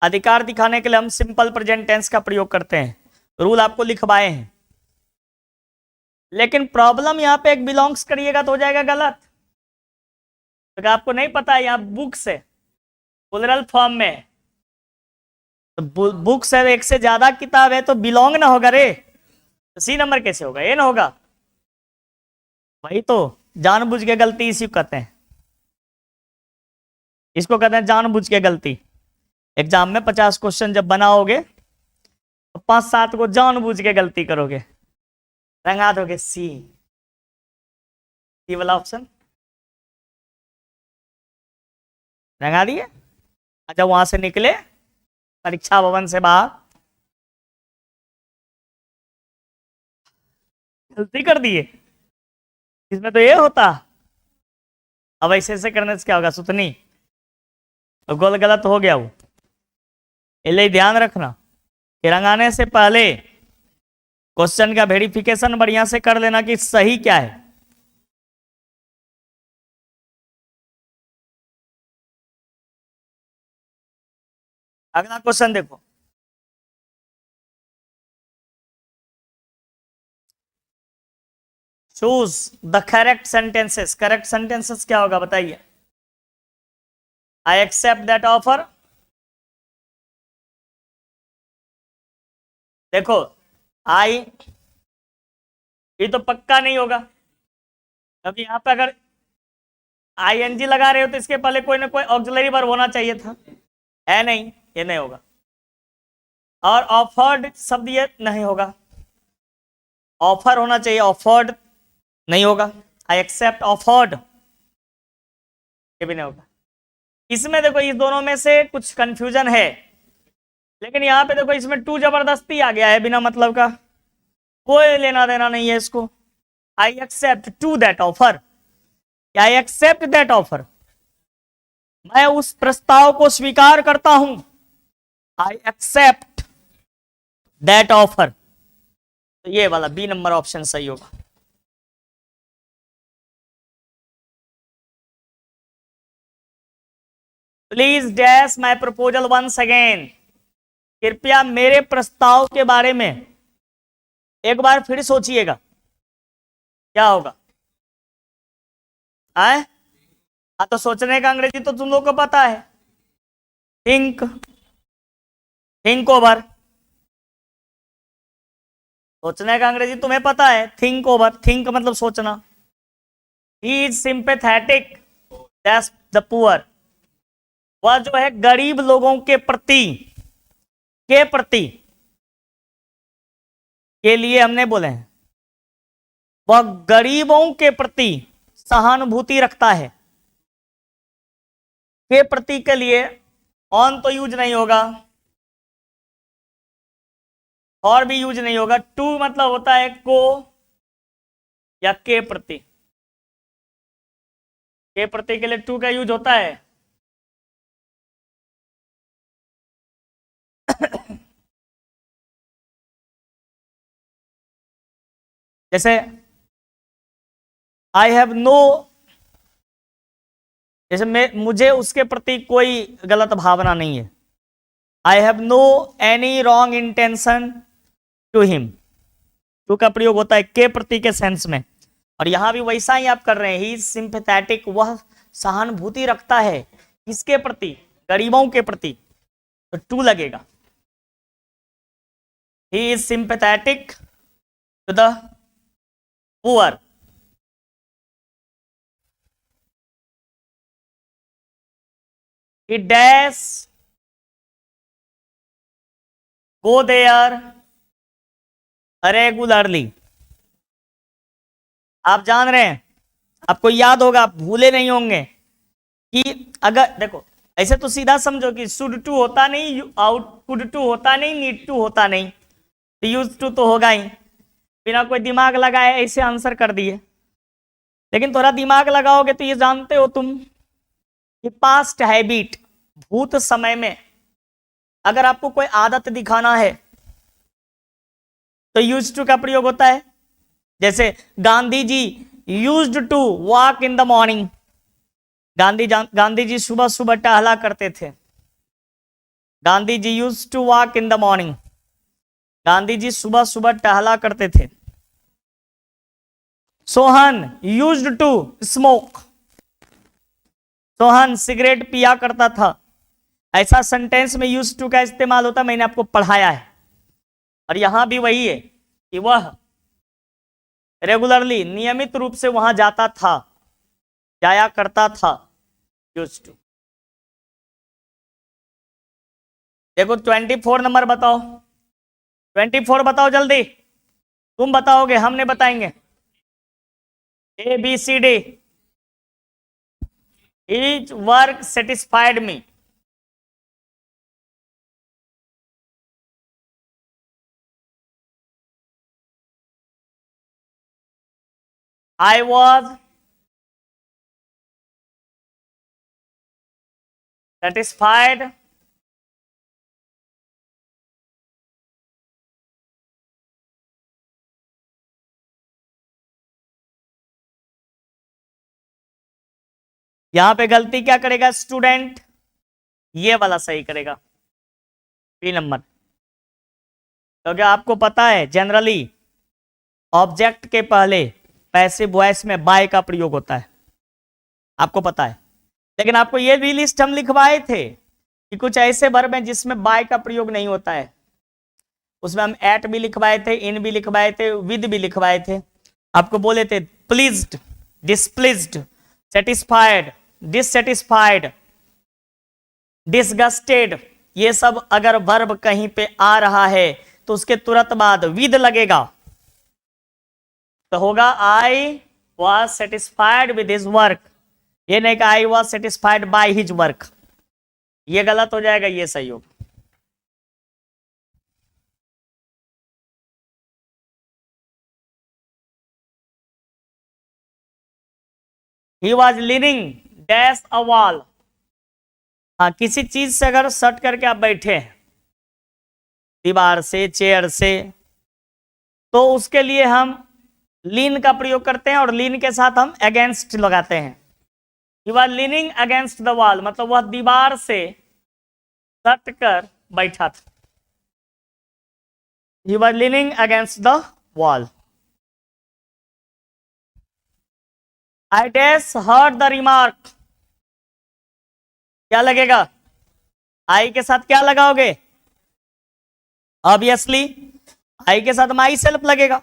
अधिकार दिखाने के लिए हम सिंपल प्रेजेंट टेंस का प्रयोग करते हैं, रूल आपको लिखवाए हैं। लेकिन प्रॉब्लम यहाँ पे एक बिलोंग्स करिएगा तो हो जाएगा गलत, तो आपको नहीं पता है यहाँ बुक्स है, प्लुरल फॉर्म में है, तो बुक्स है, एक से ज्यादा किताब है तो बिलोंग ना होगा रे, तो सी नंबर कैसे होगा? ये ना होगा। वही तो जानबूझ के गलती इसी को कहते हैं, इसको कहते हैं जानबूझ के गलती। एग्जाम में 50 क्वेश्चन जब बनाओगे तो 5-7 को जानबूझ के गलती करोगे, रंगा दोगे सी, सी वाला ऑप्शन रंगा दिए। अच्छा, वहां से निकले परीक्षा भवन से बाहर, गलती कर दिए, इसमें तो ये होता। अब ऐसे ऐसे करने से क्या होगा? सुतनी गोल गलत हो गया वो, इसलिए ध्यान रखना कि रंगाने से पहले क्वेश्चन का वेरिफिकेशन बढ़िया से कर लेना कि सही क्या है। अगला क्वेश्चन देखो, choose the correct sentences. Correct sentences क्या होगा बताइए? I accept that offer. देखो आई, ये तो पक्का नहीं होगा, क्योंकि यहां पे अगर ING लगा रहे हो तो इसके पहले कोई ना कोई ऑक्सिलरी वर्ब होना चाहिए था, है नहीं, ये नहीं होगा। और ऑफर्ड शब्द ये नहीं होगा, ऑफर होना चाहिए, ऑफर्ड नहीं होगा। आई एक्सेप्ट ऑफर्ड, ये भी नहीं होगा। इसमें देखो इस दोनों में से कुछ कंफ्यूजन है, लेकिन यहाँ पे देखो इसमें टू जबरदस्ती आ गया है बिना मतलब का, कोई लेना देना नहीं है इसको। I accept to that offer, I accept that offer, मैं उस प्रस्ताव को स्वीकार करता हूं। आई एक्सेप्ट दैट ऑफर, तो ये वाला बी नंबर ऑप्शन सही होगा। Please dash my proposal once again, कृपया मेरे प्रस्ताव के बारे में एक बार फिर सोचिएगा, क्या होगा। आए हाँ, तो सोचने का अंग्रेजी तो तुम लोग को पता है, थिंक, थिंक ओवर। सोचने का अंग्रेजी तुम्हें पता है, थिंक ओवर, थिंक मतलब सोचना। ही is sympathetic that's the poor, वह जो है गरीब लोगों के प्रति, के प्रति, के लिए हमने बोले हैं, वह गरीबों के प्रति सहानुभूति रखता है। के प्रति के लिए ऑन तो यूज नहीं होगा, और भी यूज नहीं होगा। टू मतलब होता है को या के प्रति, के प्रति के लिए टू का यूज होता है। जैसे आई हैव नो, जैसे मुझे उसके प्रति कोई गलत भावना नहीं है। I have no any wrong intention to him, to का प्रयोग होता है के प्रति के सेंस में, और यहां भी वैसा ही आप कर रहे हैं। ही इज सिंपैथेटिक, वह सहानुभूति रखता है किसके प्रति, गरीबों के प्रति, तो टू लगेगा। He is sympathetic to the poor. He dash go there regularly. आप जान रहे हैं, आपको याद होगा, आप भूले नहीं होंगे कि अगर देखो ऐसे तो सीधा समझो कि शुड टू होता नहीं, आउट कुड टू होता नहीं, नीड टू होता नहीं, यूज टू तो होगा ही। बिना कोई दिमाग लगाए ऐसे आंसर कर दिए, लेकिन थोड़ा दिमाग लगाओगे तो ये जानते हो तुम कि पास्ट हैबिट, भूत समय में अगर आपको कोई आदत दिखाना है तो यूज टू का प्रयोग होता है। जैसे Gandhi ji used to walk in the morning, Gandhi ji सुबह सुबह टहला करते थे। Gandhi ji used to walk in the morning, Gandhi ji सुबह सुबह टहला करते थे। Sohan used to smoke, Sohan cigarette पिया करता था। ऐसा सेंटेंस में यूज टू का इस्तेमाल होता, मैंने आपको पढ़ाया है। और यहां भी वही है कि वह रेगुलरली, नियमित रूप से वहां जाता था, जाया करता था, यूज टू। देखो 24 नंबर बताओ, 24 बताओ जल्दी, तुम बताओगे हम नहीं बताएंगे। A B C D, each work satisfied me, I was satisfied यहां पे गलती क्या करेगा स्टूडेंट, ये वाला सही करेगा, बी नंबर। क्योंकि आपको पता है जनरली ऑब्जेक्ट के पहले पैसिव वॉइस में बाय का प्रयोग होता है, आपको पता है। लेकिन आपको ये भी लिस्ट हम लिखवाए थे कि कुछ ऐसे वर्ब हैं जिसमें बाय का प्रयोग नहीं होता है। उसमें हम एट भी लिखवाए थे, इन भी लिखवाए थे, विद भी लिखवाए थे। आपको बोले थे प्लीज्ड, डिसप्लीज्ड, सेटिस्फाइड, डिससेटिस्फाइड, डिसगस्टेड, ये सब अगर वर्ब कहीं पे आ रहा है तो उसके तुरंत बाद विद लगेगा, तो होगा I was satisfied with his work. ये नहीं कि I was satisfied by his work, ये गलत हो जाएगा, ये सही होगा। He was leaning dash a wall. हाँ, किसी चीज से अगर सट करके आप बैठे हैं, दीवार से, चेयर से, तो उसके लिए हम लीन का प्रयोग करते हैं और लीन के साथ हम अगेंस्ट लगाते हैं। He was leaning against the wall, मतलब वह दीवार से सट कर बैठा था। He was leaning against the wall. I dash heard the remark. क्या लगेगा? आई के साथ क्या लगाओगे? ऑब्वियसली आई के साथ माई सेल्फ लगेगा।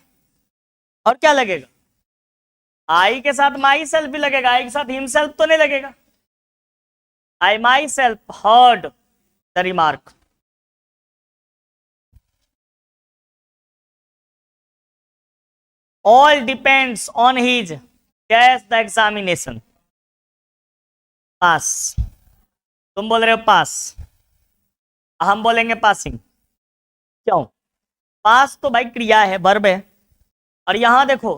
और क्या लगेगा? आई के साथ माई सेल्फ भी लगेगा, आई के साथ हिमसेल्फ तो नहीं लगेगा। I myself heard the remark. All depends on his dash the examination. Pass. तुम बोल रहे हो पास, हम बोलेंगे पासिंग। क्यों? पास तो भाई क्रिया है, वर्ब है, और यहां देखो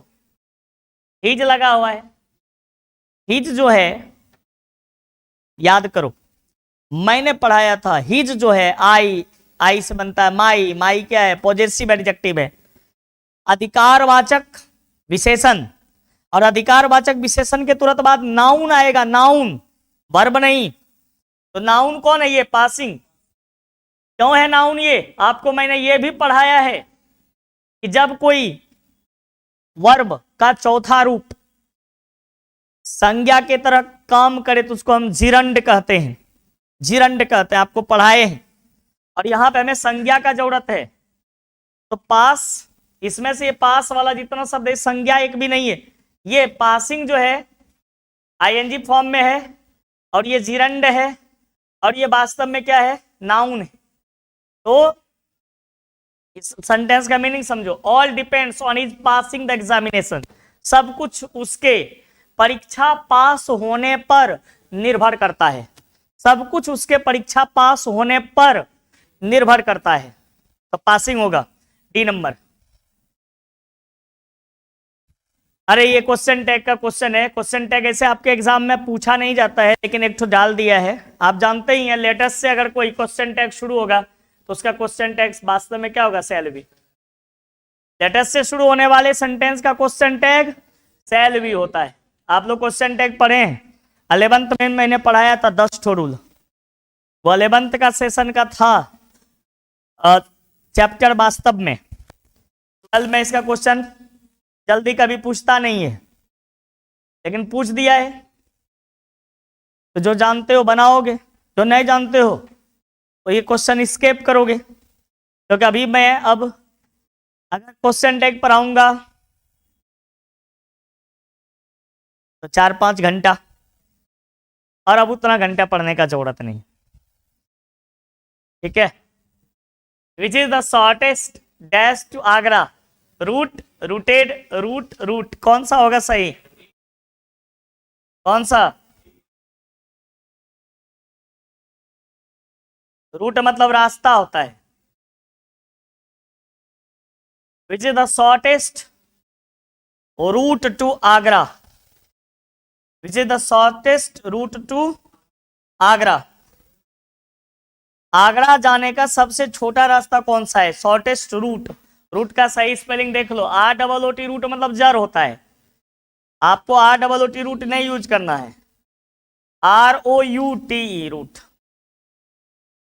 हिज लगा हुआ है। हिज जो है, याद करो मैंने पढ़ाया था, हिज जो है आई, आई से बनता है माई, माई क्या है? पॉजेसिव एडजेक्टिव है, अधिकारवाचक विशेषण, और अधिकारवाचक विशेषण के तुरंत बाद नाउन आएगा, नाउन, वर्ब नहीं। तो नाउन कौन है? ये पासिंग। क्यों है नाउन? ये आपको मैंने ये भी पढ़ाया है कि जब कोई वर्ब का चौथा रूप संज्ञा के तरह काम करे तो उसको हम जिरंड कहते हैं, जिरंड कहते हैं, आपको पढ़ाए हैं। और यहां पे हमें संज्ञा का जरूरत है, तो पास, इसमें से ये पास वाला जितना शब्द है संज्ञा एक भी नहीं है। ये पासिंग जो है आईएनजी फॉर्म में है, और ये जिरंड है, और ये वास्तव में क्या है? नाउन है। तो इस सेंटेंस का मीनिंग समझो, all depends on his passing the examination. सब कुछ उसके परीक्षा पास होने पर निर्भर करता है, सब कुछ उसके परीक्षा पास होने पर निर्भर करता है। तो पासिंग होगा डी नंबर। अरे ये क्वेश्चन टैग का क्वेश्चन है, क्वेश्चन टैग ऐसे आपके एग्जाम में पूछा नहीं जाता है, लेकिन एक तो डाल दिया है। आप जानते ही हैं लेटेस्ट से अगर कोई क्वेश्चन टैग शुरू होगा तो उसका क्वेश्चन टैग वास्तव में क्या होगा? सेल भी। लेटेस्ट से शुरू होने वाले सेंटेंस का क्वेश्चन टैग सेल भी होता है। आप लोग क्वेश्चन टैग पढ़े हैं? 11th में मैंने पढ़ाया था 10 ठो रूल, वो 11th का सेशन का था चैप्टर वास्तव में। कल में इसका क्वेश्चन जल्दी कभी पूछता नहीं है, लेकिन पूछ दिया है। तो जो जानते हो बनाओगे, जो नहीं जानते हो तो ये क्वेश्चन स्केप करोगे। क्योंकि अभी मैं अब अगर क्वेश्चन टैग पर आऊंगा तो 4-5 घंटा, और अब उतना घंटा पढ़ने का जरूरत नहीं। ठीक है। Which is the shortest dash to Agra? Route, rooted, route, route, कौन सा होगा सही? कौन सा? रूट मतलब रास्ता होता है। Which is the shortest route to Agra? Which is the shortest route to Agra? Agra जाने का सबसे छोटा रास्ता कौन सा है? Shortest route. रूट का सही स्पेलिंग देख लो, ROOT, रूट मतलब जर होता है। आपको ROOT रूट नहीं यूज करना है, ROUTE route.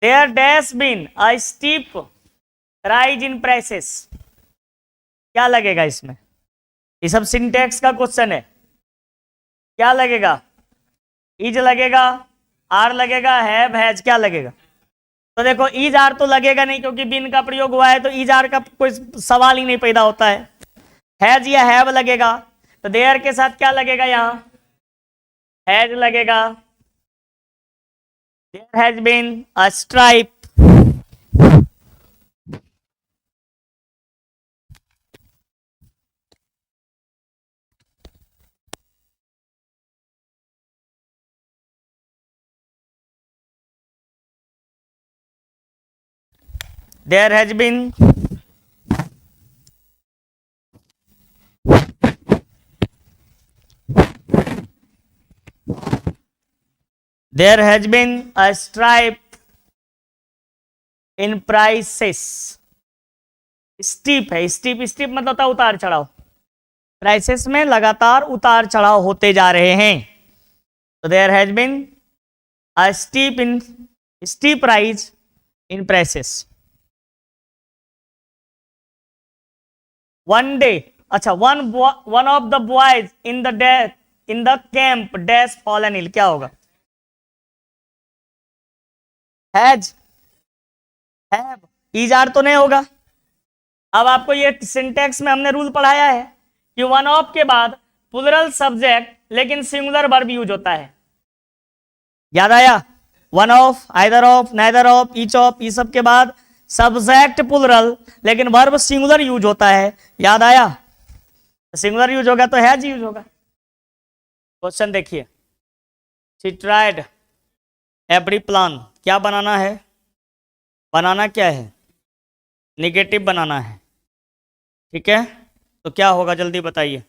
There dash been a steep rise in prices। क्या लगेगा इसमें? ये सब सिंटेक्स का क्वेश्चन है। क्या लगेगा? इज लगेगा, आर लगेगा, हैव, हैज, क्या लगेगा? तो देखो इज आर तो लगेगा नहीं, क्योंकि बिन का प्रयोग हुआ है, तो इज आर का कोई सवाल ही नहीं पैदा होता है। हैज या हैव लगेगा, तो देयर के साथ क्या लगेगा? यहां हैज लगेगा। There has been a stripe there has been there has been a stripe in prices. Steep है, स्टीप स्टीप मतलब होता है उतार चढ़ाव। प्राइसेस में लगातार उतार चढ़ाव होते जा रहे हैं। तो there has been a steep rise in prices. One day, अच्छा, one of the boys in the camp dash fallen ill, क्या होगा? हैज, हैव, ईजार तो नहीं होगा। अब आपको ये सिंटेक्स में हमने रूल पढ़ाया है कि वन ऑफ के बाद प्लूरल सब्जेक्ट लेकिन सिंगुलर वर्ब यूज होता है। याद आया? One of, either of, neither of, each of, ई सब के बाद सब्जेक्ट प्लूरल लेकिन वर्ब सिंगुलर यूज होता है। याद आया? सिंगुलर यूज होगा तो हैज यूज होगा। क्वेश्चन देखिए, शी ट्राइड एवरी प्लान, क्या बनाना है? बनाना क्या है? निगेटिव बनाना है। ठीक है, तो क्या होगा जल्दी बताइए।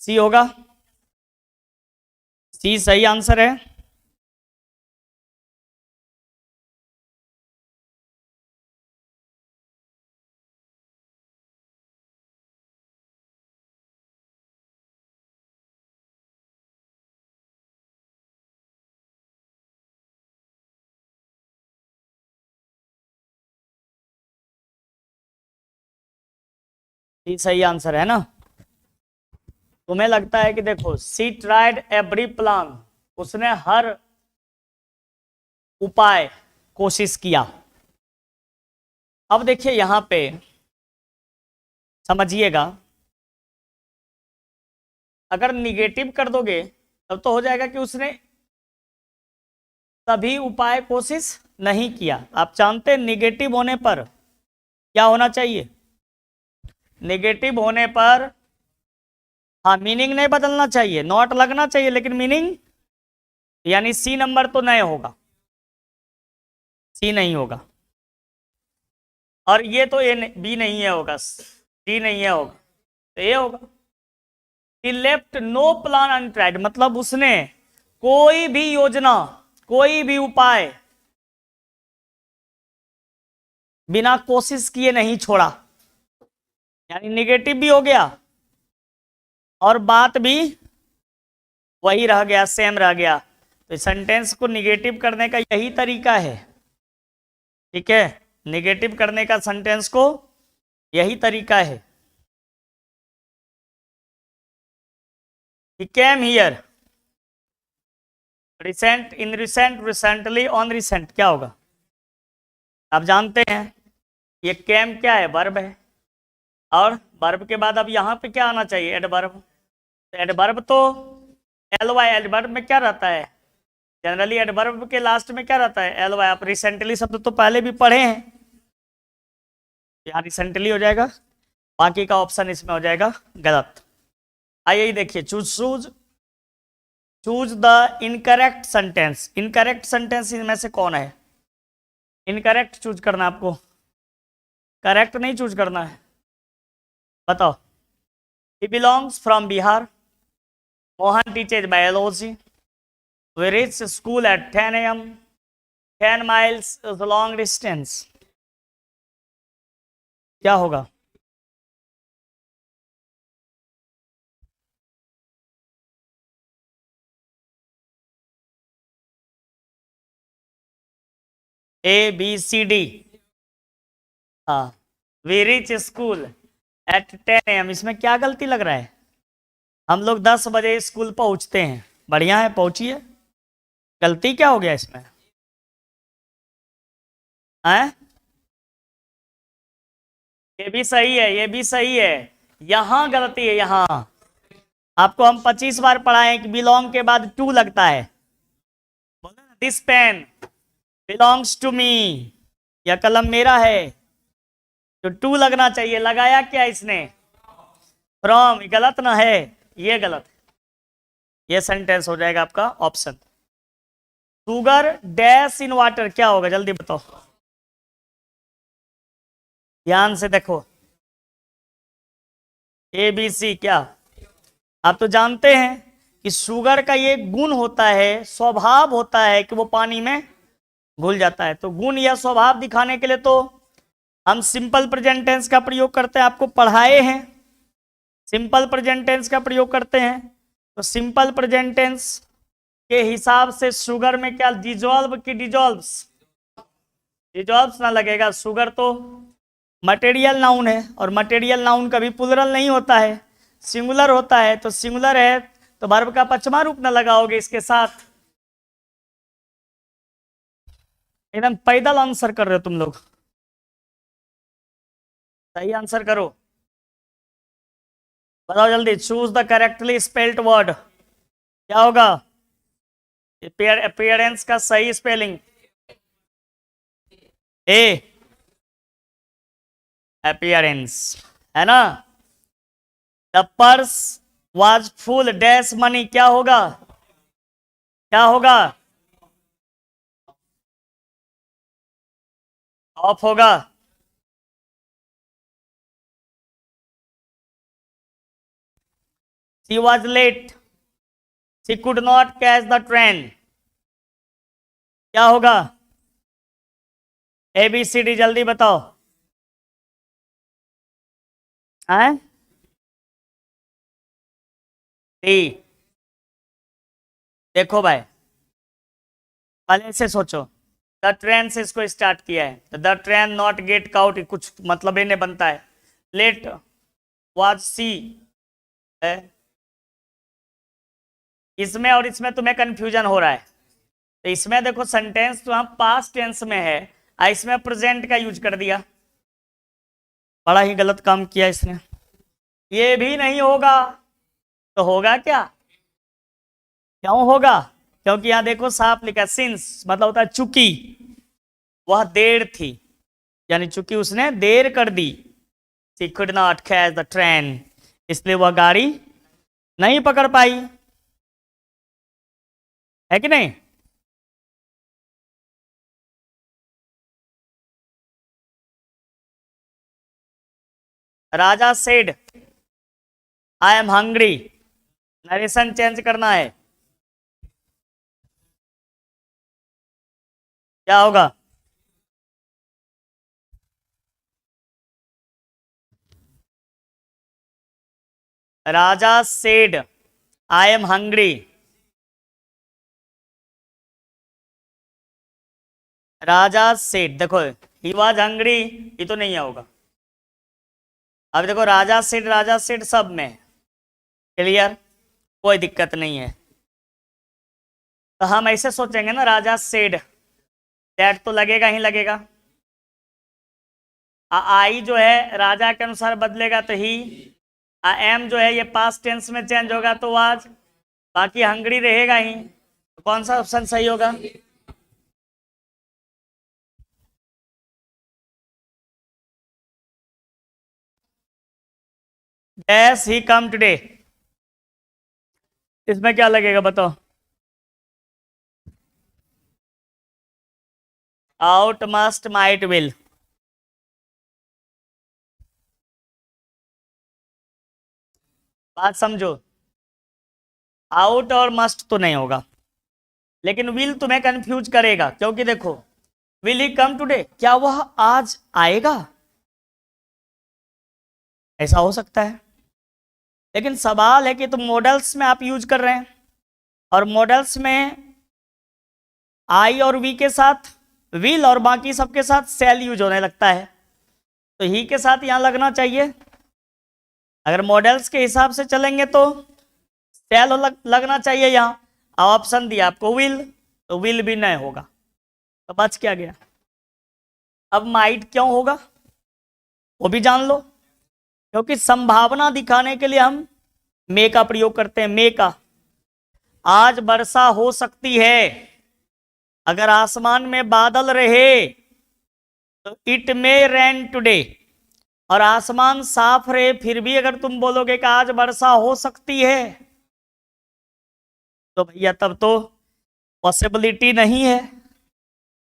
सी होगा, सी सही आंसर है। सी सही आंसर है ना? तुम्हें लगता है कि देखो, सी ट्राइड एवरी प्लान, उसने हर उपाय कोशिश किया। अब देखिए यहां पे समझिएगा, अगर निगेटिव कर दोगे तब तो हो जाएगा कि उसने सभी उपाय कोशिश नहीं किया। आप जानते हैं निगेटिव होने पर क्या होना चाहिए? निगेटिव होने पर हाँ, मीनिंग नहीं बदलना चाहिए, नॉट लगना चाहिए, लेकिन मीनिंग, यानी सी नंबर तो नहीं होगा, सी नहीं होगा। और ये तो ए बी नहीं है होगा, डी नहीं है होगा, तो ए होगा। ही लेफ्ट नो प्लान अनट्राइड, मतलब उसने कोई भी योजना, कोई भी उपाय बिना कोशिश किए नहीं छोड़ा, यानी निगेटिव भी हो गया और बात भी वही रह गया, सेम रह गया। तो सेंटेंस को निगेटिव करने का यही तरीका है। ठीक है, निगेटिव करने का सेंटेंस को यही तरीका है। He came here recent, in recent, recently, on recent, क्या होगा? आप जानते हैं ये came क्या है? वर्ब है, और वर्ब के बाद अब यहाँ पे क्या आना चाहिए? एडवर्ब। एडवर्ब तो ly, एडवर्ब में क्या रहता है? जनरली एडवर्ब के लास्ट में क्या रहता है? ly। आप रिसेंटली शब्द तो पहले भी पढ़े हैं, यहाँ रिसेंटली हो जाएगा, बाकी का ऑप्शन इसमें हो जाएगा गलत। आइए देखिए, choose the incorrect sentence. Incorrect sentence इनमें से कौन है? इनकरेक्ट चूज करना आपको, करेक्ट नहीं चूज करना है। बताओ। He belongs from Bihar, Mohan teaches biology, we reach school at 10 AM, 10 miles is long distance, क्या होगा? ABCD। हाँ, we reach school at 10 AM, इसमें क्या गलती लग रहा है? हम लोग 10 बजे स्कूल पहुंचते हैं, बढ़िया है, पहुंचिए, गलती क्या हो गया इसमें? हैं? ये भी सही है, ये भी सही है, यहां गलती है। यहां आपको हम 25 बार पढ़ाएं कि बिलोंग के बाद टू लगता है। This pen belongs to me, यह कलम मेरा है, तो टू लगना चाहिए, लगाया क्या इसने? फ्रॉम। गलत ना है, ये गलत, ये सेंटेंस हो जाएगा आपका option. Sugar dash in water, क्या होगा जल्दी बताओ, ध्यान से देखो। ABC क्या? आप तो जानते हैं कि शुगर का ये गुण होता है, स्वभाव होता है कि वो पानी में घुल जाता है। तो गुण या स्वभाव दिखाने के लिए तो हम सिंपल प्रेजेंट टेंस का प्रयोग करते हैं, आपको पढ़ाए हैं, सिंपल प्रेजेंट टेंस का प्रयोग करते हैं। तो सिंपल प्रेजेंट टेंस के हिसाब से शुगर में क्या डिजॉल्व की डिजॉल्व्स? डिजॉल्व्स ना लगेगा। शुगर तो मटेरियल नाउन है और मटेरियल नाउन कभी प्लुरल नहीं होता है, सिंगुलर होता है। तो सिंगुलर है तो वर्ब का पचमा रूप ना लगाओगे इसके साथ। एकदम पैदल आंसर कर रहे हो तुम लोग, सही आंसर करो, बताओ जल्दी। Choose the correctly spelled word, क्या होगा? अपीयरेंस का सही स्पेलिंग ए, अपीयरेंस है ना। The purse was full dash money, क्या होगा? क्या होगा? ऑफ होगा। She was late. She could not catch the train. क्या होगा? ABCD जल्दी बताओ। हैं? डी। देखो भाई, पहले से सोचो, द ट्रेन से इसको स्टार्ट किया है तो the train not gate cout कुछ मतलब ही नहीं बनता है। लेट वाज सी है, इसमें और इसमें तुम्हें कंफ्यूजन हो रहा है। तो इसमें देखो सेंटेंस तो हम पास्ट टेंस में है, इसमें प्रेजेंट का यूज कर दिया, बड़ा ही गलत काम किया इसने। ये भी नहीं होगा तो होगा क्या? क्यों होगा? क्योंकि यहां देखो साफ लिखा सिंस, मतलब होता है चूंकि वह देर थी, यानी चूंकि उसने देर कर दी। She could not catch the train, इसलिए वह गाड़ी नहीं पकड़ पाई, है कि नहीं? Raja said I am hungry, narration change करना है, क्या होगा? Raja said I am hungry, Raja said, देखो ही वाज हंग्री, ये तो नहीं होगा। अब देखो राजा सेड सब में, क्लियर, कोई दिक्कत नहीं है। तो हम ऐसे सोचेंगे ना, राजा सेड, दैट तो लगेगा ही लगेगा। आई जो है राजा के अनुसार बदलेगा तो ही, एम जो है ये पास्ट टेंस में चेंज होगा तो वाज, बाकी हंगरी रहेगा ही। तो कौन सा ऑप्शन सही होगा? डैश ही कम टुडे, इसमें क्या लगेगा बताओ? आउट मस्ट माइट विल, बात समझो, आउट और मस्ट तो नहीं होगा, लेकिन विल तुम्हें कंफ्यूज करेगा, क्योंकि देखो विल ही कम टुडे, क्या वह आज आएगा? ऐसा हो सकता है, लेकिन सवाल है कि तुम मॉडल्स में आप यूज कर रहे हैं और मॉडल्स में आई और वी के साथ विल और बाकी सबके साथ सेल यूज होने लगता है, तो ही के साथ यहां लगना चाहिए। अगर मॉडल्स के हिसाब से चलेंगे तो सेल लगना चाहिए यहाँ, ऑप्शन दिया आपको विल, तो विल भी नहीं होगा, तो बच क्या गया? अब माइट क्यों होगा वो भी जान लो, क्योंकि संभावना दिखाने के लिए हम मे का प्रयोग करते हैं, मे का। आज वर्षा हो सकती है, अगर आसमान में बादल रहे तो इट मे रेन टुडे, और आसमान साफ रहे फिर भी अगर तुम बोलोगे कि आज वर्षा हो सकती है, तो भैया तब तो पॉसिबिलिटी नहीं है।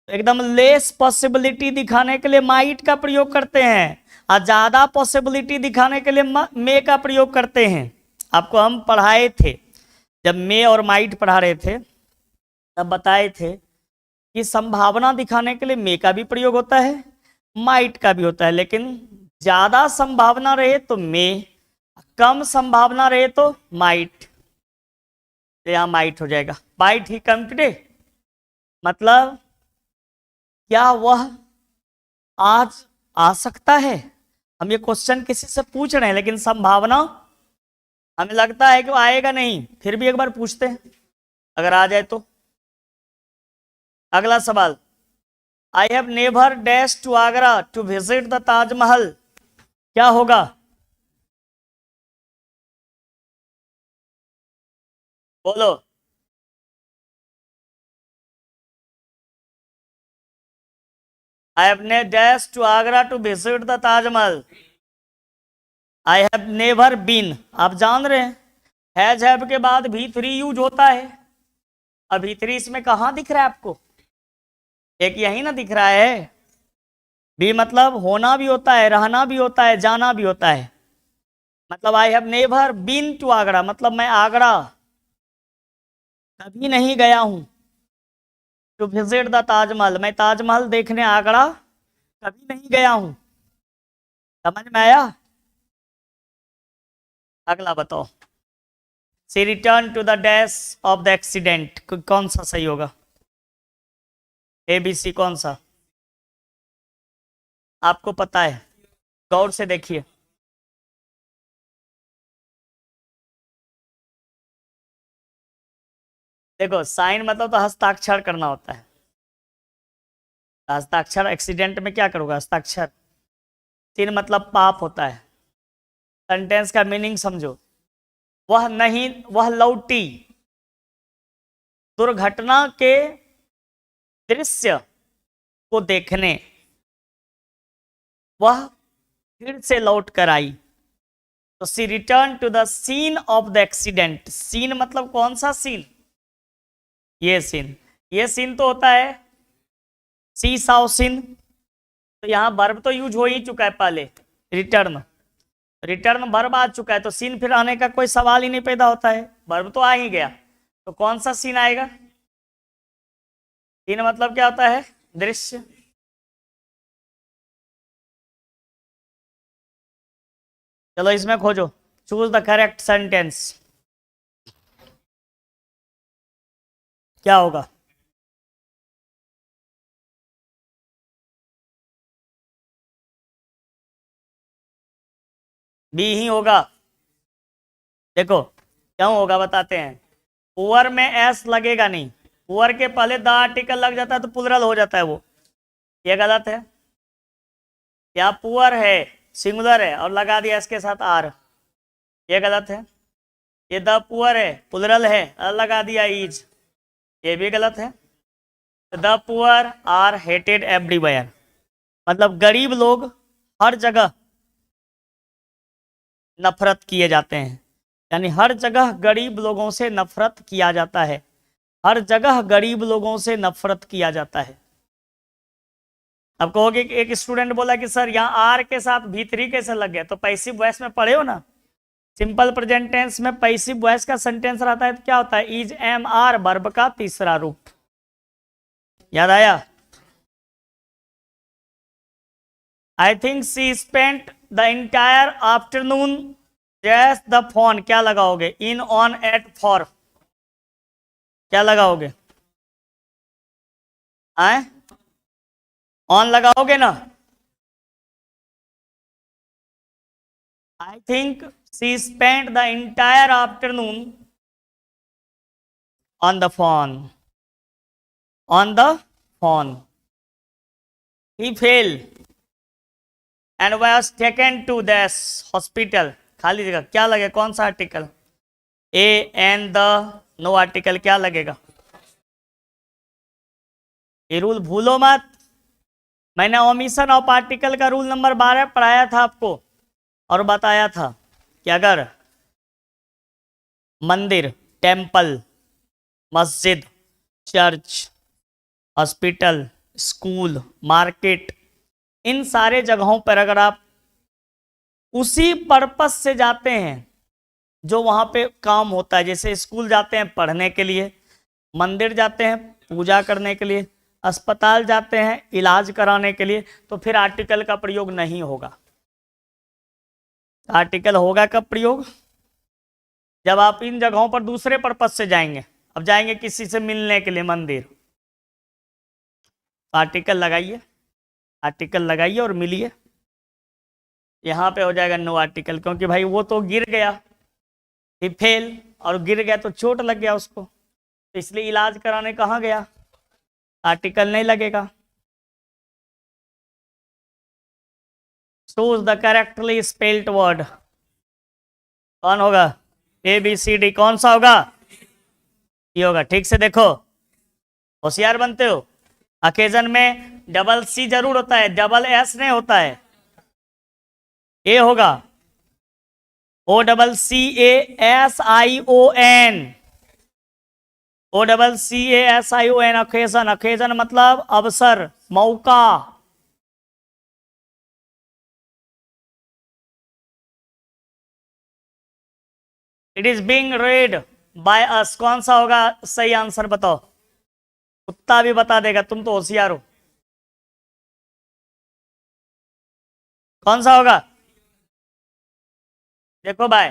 एकदम लेस पॉसिबिलिटी दिखाने के लिए माइट का प्रयोग करते हैं, और ज्यादा पॉसिबिलिटी दिखाने के लिए मे का प्रयोग करते हैं। आपको हम पढ़ाए थे, जब मे और माइट पढ़ा रहे थे तब बताए थे कि संभावना दिखाने के लिए मे का भी प्रयोग होता है, माइट का भी होता है, लेकिन ज्यादा संभावना रहे तो मे, कम संभावना रहे तो माइट। तो यहां माइट हो जाएगा। माइट ही कम टुडे, मतलब क्या वह आज आ सकता है। हम ये क्वेश्चन किसी से पूछ रहे हैं, लेकिन संभावना हमें लगता है कि वो आएगा नहीं, फिर भी एक बार पूछते हैं, अगर आ जाए तो। अगला सवाल, I have never dash to Agra to visit the Taj Mahal, क्या होगा? बोलो। I have never dash to Agra to visit the Taj Mahal. I have never been, आप जान रहे हैं हैज हैव के बाद भी थ्री यूज होता है। अभी थ्री इसमें कहां दिख रहा है आपको? एक यही ना दिख रहा है। भी मतलब होना भी होता है, रहना भी होता है, जाना भी होता है। मतलब I have never been to Agra, मतलब मैं आगरा कभी नहीं गया हूं। टू विजिट द ताजमहल, मैं ताजमहल देखने आगरा कभी नहीं गया हूं। समझ में आया? अगला बताओ, see return to the dash of the accident, कौन सा सही होगा? ए बी सी कौन सा? आपको पता है, गौर से देखिए। देखो साइन मतलब तो हस्ताक्षर करना होता है। हस्ताक्षर एक्सीडेंट में क्या करोगे? हस्ताक्षर। तीन मतलब पाप होता है। सेंटेंस का मीनिंग समझो, वह नहीं, वह लौटी दुर्घटना के दृश्य को देखने, वह फिर से लौट कर आई। तो she return to the scene of the accident. Scene मतलब कौन सा सीन? ये सीन। ये सीन तो होता है सी साउ सीन। तो यहां वर्ब तो यूज हो ही चुका है पहले, रिटर्न। रिटर्न वर्ब आ चुका है, तो सीन फिर आने का कोई सवाल ही नहीं पैदा होता है, वर्ब तो आ ही गया। तो कौन सा सीन आएगा? सीन मतलब क्या होता है? दृश्य। चलो इसमें खोजो, चूज द करेक्ट सेंटेंस, क्या होगा? बी ही होगा। देखो क्यों होगा बताते हैं। पुअर में एस लगेगा नहीं, पुअर के पहले द आर्टिकल लग जाता है तो प्लुरल हो जाता है वो, ये गलत है। या पुअर है, सिंगुलर है और लगा दिया इसके साथ आर, ये गलत है। ये द पुअर है, प्लुरल है और लगा दिया इज, ये भी गलत है। The poor are hated everywhere, मतलब गरीब लोग हर जगह नफरत किए जाते हैं। यानी हर जगह गरीब लोगों से नफरत किया जाता है, हर जगह गरीब लोगों से नफरत किया जाता है। अब कहोगे कि एक स्टूडेंट बोला कि सर यहाँ आर के साथ भी थ्री कैसे लग गया? तो पैसिव वॉइस में पढ़े हो ना, सिंपल प्रेजेंट टेंस में पैसिव वॉइस का सेंटेंस रहता है तो क्या होता है? इज एम आर वर्ब का तीसरा रूप। याद आया? I think she spent the entire afternoon just the phone, क्या लगाओगे? इन ऑन एट फॉर, क्या लगाओगे? आए ऑन लगाओगे ना? I think she spent the entire afternoon on the phone, on the phone. He fell and was taken to this hospital, खाली जगह क्या लगे? कौन सा article? A and the, no article, क्या लगेगा? ये रूल भूलो मत, मैंने ओमिशन ऑफ आर्टिकल का रूल नंबर 12 पढ़ाया था आपको और बताया था कि अगर मंदिर, टेम्पल, मस्जिद, चर्च, हॉस्पिटल, स्कूल, मार्केट, इन सारे जगहों पर अगर आप उसी पर्पस से जाते हैं जो वहां पे काम होता है। जैसे स्कूल जाते हैं पढ़ने के लिए, मंदिर जाते हैं पूजा करने के लिए, अस्पताल जाते हैं इलाज कराने के लिए, तो फिर आर्टिकल का प्रयोग नहीं होगा। आर्टिकल होगा कब प्रयोग? जब आप इन जगहों पर दूसरे पर्पस से जाएंगे। अब जाएंगे किसी से मिलने के लिए मंदिर, आर्टिकल लगाइए, आर्टिकल लगाइए और मिलिए। यहां पे हो जाएगा नो आर्टिकल, क्योंकि भाई वो तो गिर गया, ही फेल, और गिर गया तो चोट लग गया उसको, तो इसलिए इलाज कराने कहाँ गया, आर्टिकल नहीं लगेगा। Choose the correctly spelled word. कौन होगा? ABCD कौन सा होगा? ये होगा। ठीक से देखो, होशियार बनते हो। अकेजन में डबल C जरूर होता है, डबल S नहीं होता है। ए होगा, OCCASION, OCCASION, अकेजन। अकेजन मतलब अवसर, मौका। It is being red by us, कौन सा होगा सही आंसर बताओ? कुत्ता भी बता देगा, तुम तो होशियार हो। कौन सा होगा? देखो भाई,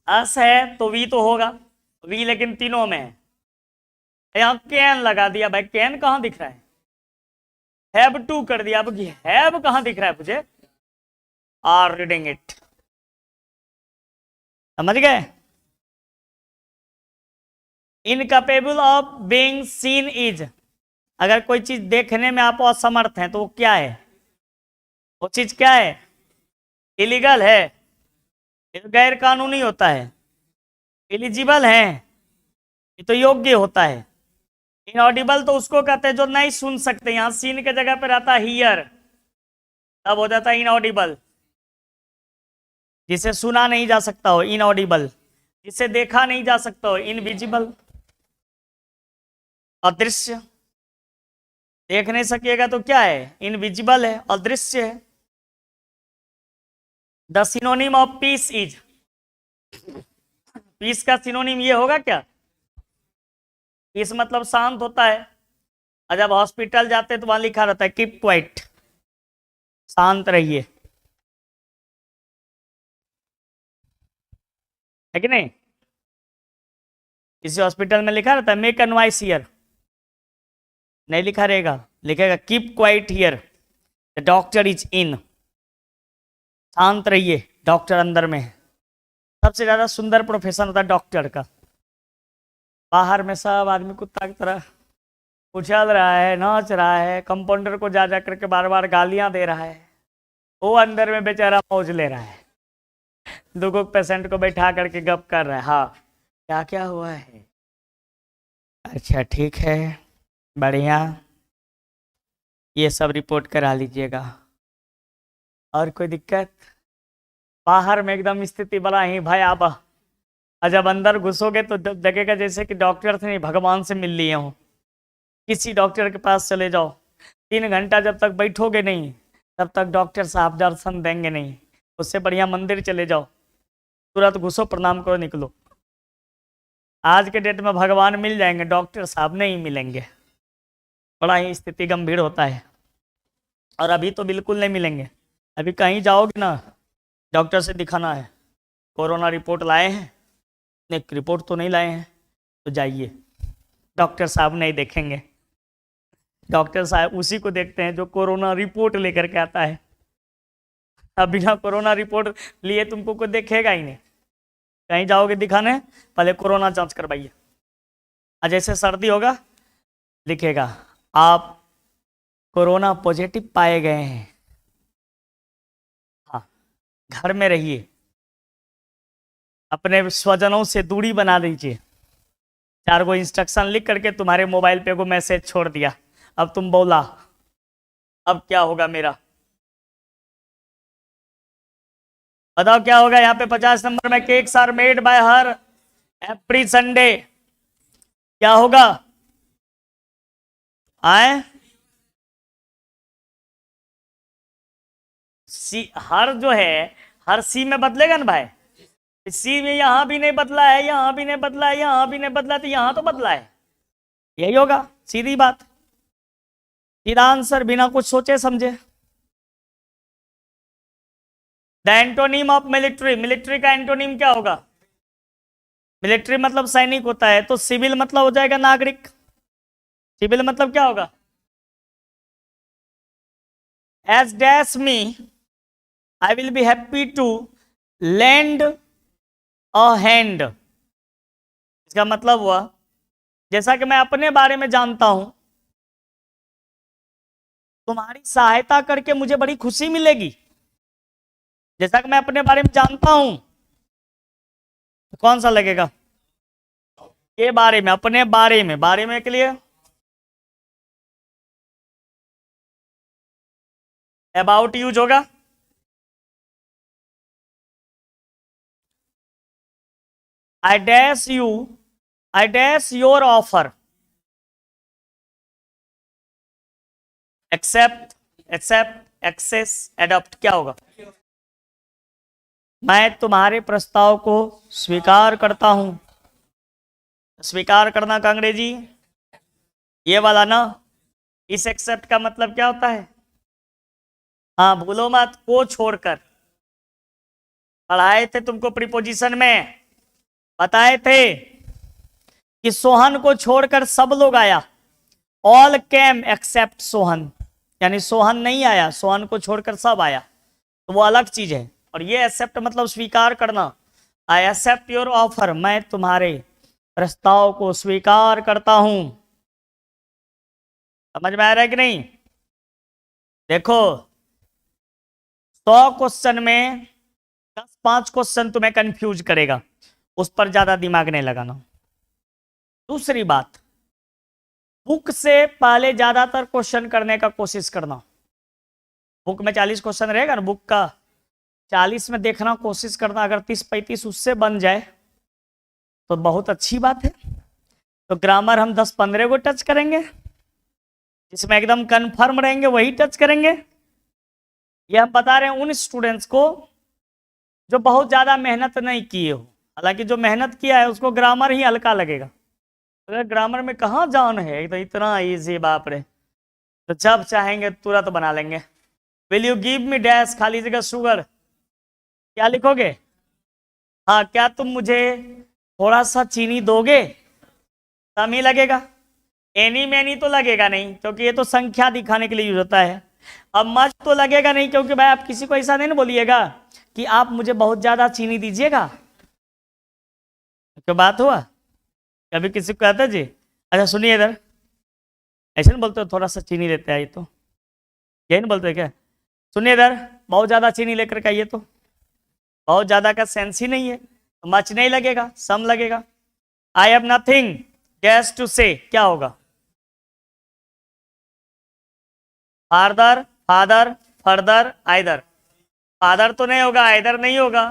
अस है तो वी तो होगा, वी लेकिन तीनों में है। यहाँ कैन लगा दिया भाई, कैन कहाँ दिख रहा है? हैव टू कर दिया, अब हैव कहाँ दिख रहा है मुझे? आर रीडिंग इट, समझ गए? Incapable of being seen is, अगर कोई चीज देखने में आप असमर्थ हैं तो वो क्या है? वो चीज क्या है? इलीगल है, ये तो गैर कानूनी होता है। एलिजिबल है, ये तो योग्य होता है। इनऑडिबल तो उसको कहते हैं जो नहीं सुन सकते, यहां सीन के जगह पे रहता है हियर, तब हो जाता है इनऑडिबल। जिसे सुना नहीं जा सकता हो इनऑडिबल, जिसे देखा नहीं जा सकता हो इनविजिबल, अदृश्य। देख नहीं सकिएगा तो क्या है? इनविजिबल है, अदृश्य है। The synonym of peace is, peace का सिनोनिम ये होगा क्या? पीस मतलब शांत होता है, और जब हॉस्पिटल जाते हैं तो वहां लिखा रहता है कीप क्वाइट, शांत रहिए, है कि नहीं? किसी हॉस्पिटल में लिखा रहता है मेक अ नॉइस हियर, नहीं लिखा रहेगा, लिखेगा keep quiet here, the doctor is in, शांत रहिए, डॉक्टर अंदर में है। सबसे ज्यादा सुंदर प्रोफेशन होता है डॉक्टर का। बाहर में सब आदमी कुत्ता की तरह उछल रहा है, नाच रहा है, कंपाउंडर को जा जा करके बार बार गालियां दे रहा है, वो अंदर में बेचारा मौज ले रहा है, दो पेशेंट को बैठा करके गप कर रहा है। हाँ, क्या क्या हुआ है? अच्छा ठीक है, बढ़िया, ये सब रिपोर्ट करा लीजिएगा। और कोई दिक्कत? बाहर में एकदम स्थिति बड़ा ही भयावह, और जब अंदर घुसोगे तो लगेगा जैसे कि डॉक्टर से नहीं भगवान से मिल लिए हो। किसी डॉक्टर के पास चले जाओ, 3 घंटा जब तक बैठोगे नहीं तब तक डॉक्टर साहब दर्शन देंगे नहीं। उससे बढ़िया मंदिर चले जाओ, तुरंत घुसो, प्रणाम करो, निकलो। आज के डेट में भगवान मिल जाएंगे, डॉक्टर साहब नहीं मिलेंगे, बड़ा ही स्थिति गंभीर होता है। और अभी तो बिल्कुल नहीं मिलेंगे। अभी कहीं जाओगे ना, डॉक्टर से दिखाना है, कोरोना रिपोर्ट लाए हैं? नहीं, रिपोर्ट तो नहीं लाए हैं, तो जाइए, डॉक्टर साहब नहीं देखेंगे। डॉक्टर साहब उसी को देखते हैं जो कोरोना रिपोर्ट लेकर के आता है। अब बिना कोरोना रिपोर्ट लिए तुमको कोई देखेगा ही नहीं। कहीं जाओगे दिखाने, पहले कोरोना जांच करवाइए, और जैसे सर्दी होगा लिखेगा आप कोरोना पॉजिटिव पाए गए हैं, हाँ, घर में रहिए, अपने स्वजनों से दूरी बना दीजिए। 4 इंस्ट्रक्शन लिख करके तुम्हारे मोबाइल पे को मैसेज छोड़ दिया। अब तुम बोला अब क्या होगा मेरा? बताओ क्या होगा? यहाँ पे 50 नंबर में cakes are made by her every Sunday, क्या होगा? आए सी हर जो है हर सी में बदलेगा ना भाई, सी में यहां भी नहीं बदला है, यहां भी नहीं बदला है, यहां भी नहीं बदला, तो यहां तो बदला है, यही होगा, सीधी बात, सीधा आंसर बिना कुछ सोचे समझे। The antonym of military, military का एंटोनिम क्या होगा? मिलिट्री मतलब सैनिक होता है, तो सिविल मतलब हो जाएगा नागरिक। सिविल मतलब क्या होगा? As dash me I will be happy to land a hand. इसका मतलब हुआ जैसा कि मैं अपने बारे में जानता हूं, तुम्हारी सहायता करके मुझे बड़ी खुशी मिलेगी। जैसा कि मैं अपने बारे में जानता हूं, तो कौन सा लगेगा? के बारे में, अपने बारे में के लिए अबाउट यूज होगा। I dash your offer, accept, access, adopt, क्या होगा? मैं तुम्हारे प्रस्ताव को स्वीकार करता हूं। स्वीकार करना का अंग्रेजी ये वाला ना। इस एक्सेप्ट का मतलब क्या होता है? हाँ भूलो मत, को छोड़कर। पढ़ाए थे तुमको प्रीपोजिशन में, बताए थे कि सोहन को छोड़कर सब लोग आया। ऑल केम एक्सेप्ट सोहन, यानी सोहन नहीं आया, सोहन को छोड़कर सब आया, तो वो अलग चीज है। और ये एक्सेप्ट मतलब स्वीकार करना। आई एक्सेप्ट योर ऑफर, मैं तुम्हारे प्रस्ताव को स्वीकार करता हूं। समझ में आ रहा है कि नहीं? देखो 100 क्वेश्चन में 10-5 क्वेश्चन तुम्हें कंफ्यूज करेगा, उस पर ज्यादा दिमाग नहीं लगाना। दूसरी बात, बुक से पहले ज्यादातर क्वेश्चन करने का कोशिश करना। बुक में 40 क्वेश्चन रहेगा ना, बुक का 40 में देखना कोशिश करना, अगर 30-35 उससे बन जाए तो बहुत अच्छी बात है। तो ग्रामर हम 10-15 को टच करेंगे, जिसमें एकदम कंफर्म रहेंगे वही टच करेंगे। ये हम बता रहे हैं उन स्टूडेंट्स को जो बहुत ज्यादा मेहनत नहीं किए हो। हालांकि जो मेहनत किया है उसको ग्रामर ही हल्का लगेगा। अगर ग्रामर में कहाँ जान है, तो इतना इजी, बाप रे, तो जब चाहेंगे तुरंत बना लेंगे। Will you give me dash, खाली जगह शुगर, क्या लिखोगे? हाँ, क्या तुम मुझे थोड़ा सा चीनी दोगे? कम ही लगेगा। एनी मैनी तो लगेगा नहीं, क्योंकि ये तो संख्या दिखाने के लिए यूज होता है। अब मच तो लगेगा नहीं, क्योंकि भाई आप किसी को ऐसा नहीं ना बोलिएगा कि आप मुझे बहुत ज्यादा चीनी दीजिएगा। क्या बात हुआ? कभी किसी को कहता जी, अच्छा सुनिए इधर, ऐसे नहीं बोलते हो थोड़ा सा चीनी देते आइए, तो यही नहीं बोलते क्या? सुनिए इधर, बहुत ज्यादा चीनी लेकर के आइए, तो बहुत ज्यादा का सेंस ही नहीं है, तो मच नहीं लगेगा, सम लगेगा। I have nothing dash to say, क्या होगा? Father, father, further, either. Father तो नहीं होगा, आइदर नहीं होगा।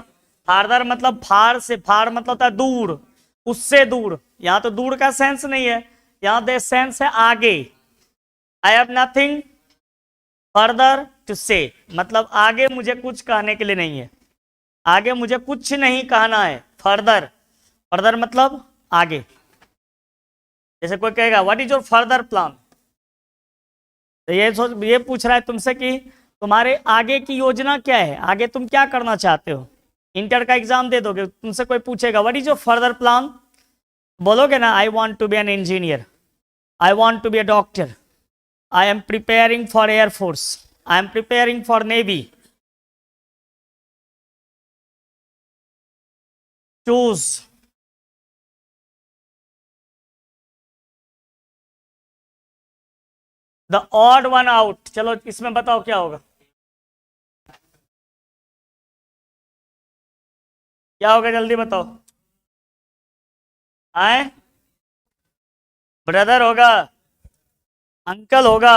फादर मतलब फार से, फार मतलब होता है दूर, उससे दूर। यहां तो दूर का सेंस नहीं है, यहां दे सेंस है आगे। I have nothing further to say, मतलब आगे मुझे कुछ कहने के लिए नहीं है, आगे मुझे कुछ नहीं कहना है। फर्दर, फर्दर मतलब आगे। जैसे कोई कहेगा what is your further plan, तो ये पूछ रहा है तुमसे कि तुम्हारे आगे की योजना क्या है, आगे तुम क्या करना चाहते हो। इंटर का एग्जाम दे दोगे, तुमसे कोई पूछेगा what is your further plan, बोलोगे ना I want to be an engineer, I want to be a doctor, I am preparing for air force, I am preparing for navy. Choose, the odd one out. चलो इसमें बताओ क्या होगा, क्या होगा जल्दी बताओ। आए, ब्रदर होगा, अंकल होगा,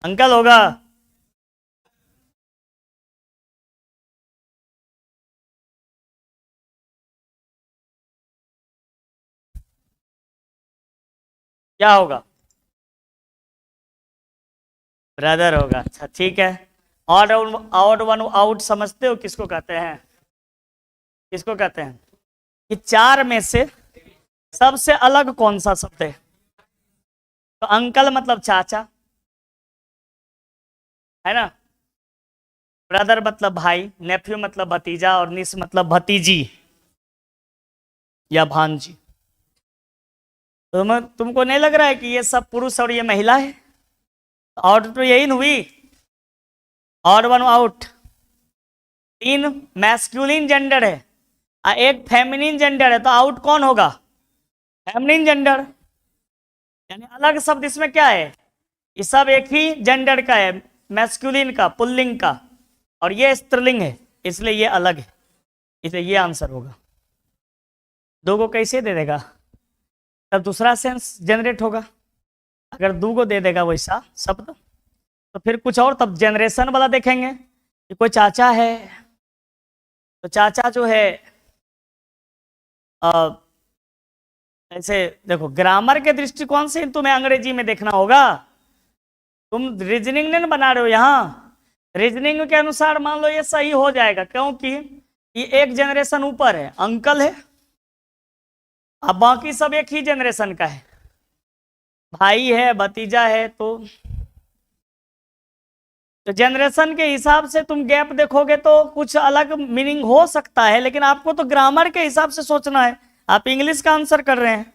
अंकल होगा। क्या होगा? ब्रदर होगा। अच्छा ठीक है। ऑड वन आउट समझते हो किसको कहते हैं? किसको कहते हैं? कि चार में से सबसे अलग कौन सा शब्द है? तो अंकल मतलब चाचा, है ना। ब्रदर मतलब भाई, नेफ्यू मतलब भतीजा, और निस मतलब भतीजी या भांजी। तुमको नहीं लग रहा है कि ये सब पुरुष और ये महिला है? आउट तो यही न हुई, ऑड वन आउट। तीन मैस्कुलिन जेंडर है और एक फेमिनिन जेंडर है, तो आउट कौन होगा? Feminine gender. यानी अलग शब्द इसमें क्या है? ये सब एक ही जेंडर का है, मैस्कुलिन का, पुल्लिंग का, और ये स्त्रीलिंग है, इसलिए ये अलग है, इसलिए ये आंसर होगा। दो को कैसे दे देगा? तब दूसरा सेंस जनरेट होगा। अगर दो को दे देगा वैसा शब्द, तो फिर कुछ और, तब जनरेशन वाला देखेंगे कि कोई चाचा है, तो चाचा जो है ऐसे देखो, ग्रामर के दृष्टिकोण से तुम्हें अंग्रेजी में देखना होगा। तुम रीजनिंग नहीं बना रहे हो यहाँ। रीजनिंग के अनुसार मान लो ये सही हो जाएगा, क्योंकि ये एक जनरेशन ऊपर है, अंकल है, अब बाकी सब एक ही जनरेशन का है, भाई है, भतीजा है, तो जनरेशन के हिसाब से तुम गैप देखोगे तो कुछ अलग मीनिंग हो सकता है, लेकिन आपको तो ग्रामर के हिसाब से सोचना है। आप इंग्लिश का आंसर कर रहे हैं,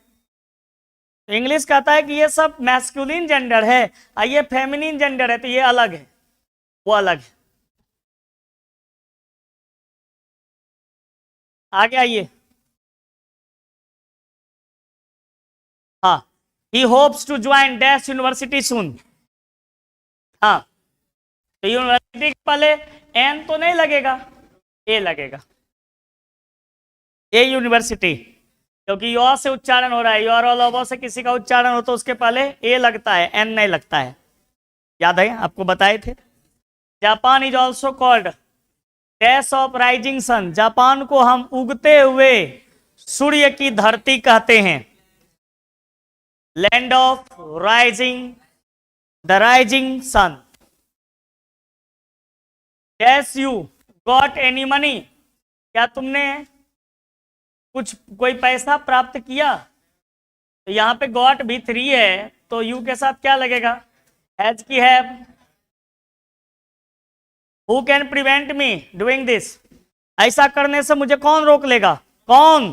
इंग्लिश कहता है कि ये सब मैस्कुलिन जेंडर है और ये फेमिनिन जेंडर है, तो ये अलग है, वो अलग है। आगे आइए। हाँ, he hopes to join dash university soon. हाँ, तो यूनिवर्सिटी के पहले एन तो नहीं लगेगा, ए लगेगा, ए यूनिवर्सिटी, क्योंकि यो से उच्चारण हो रहा है, योर ऑल से किसी का उच्चारण हो तो उसके पहले ए लगता है, एन नहीं लगता है। याद है, आपको बताए थे। Japan is also called dash of rising sun. Japan को हम उगते हुए सूर्य की धरती कहते हैं, land of rising, the rising sun. Dash you got any money, क्या तुमने कुछ कोई पैसा प्राप्त किया? तो यहाँ पे गॉट भी 3 है, तो यू के साथ क्या लगेगा? हैज की have. Who can prevent me doing this, ऐसा करने से मुझे कौन रोक लेगा? कौन?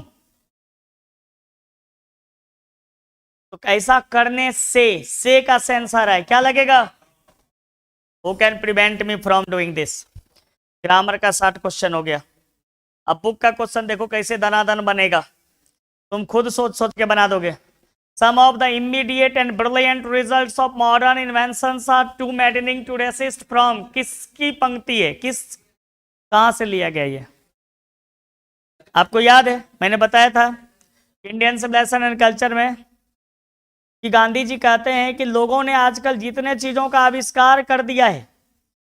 तो ऐसा करने से का सेंस आ रहा है, क्या लगेगा? Who can prevent me from doing this. Grammar का 60 क्वेश्चन हो गया। अब बुक का क्वेश्चन देखो कैसे दनादन बनेगा, तुम खुद सोच सोच के बना दोगे। Some of the immediate and brilliant results of modern inventions are too maddening to resist from। किसकी पंक्ति है, कहां से लिया गया ये? आपको याद है, मैंने बताया था इंडियन सिविलाइजेशन एंड कल्चर में कि गांधी जी कहते हैं कि लोगों ने आजकल जितने चीजों का आविष्कार कर दिया है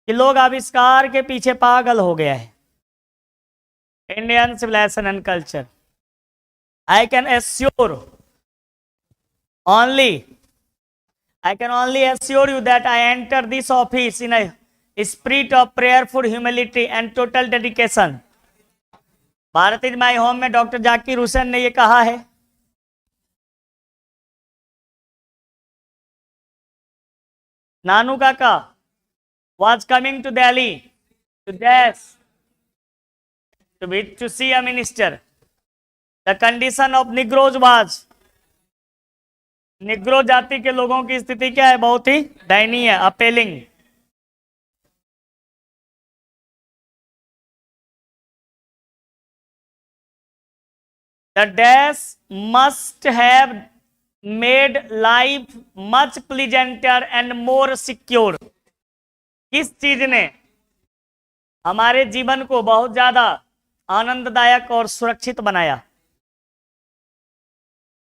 कि लोग आविष्कार के पीछे पागल हो गया है। Indian civilisation and culture. I can assure I can only assure you that I enter this office in a spirit of prayerful humility and total dedication। Bharat is my home में डॉक्टर जाकिर हुसैन ने ये कहा है। नानू काका was coming to Delhi to see a minister। The condition of Negroes was, Negro जाति के लोगों की स्थिति क्या है? बहुत ही दयनीय, appalling. The dash must have made life much pleasanter and more secure. किस चीज ने हमारे जीवन को बहुत ज्यादा आनंददायक और सुरक्षित बनाया?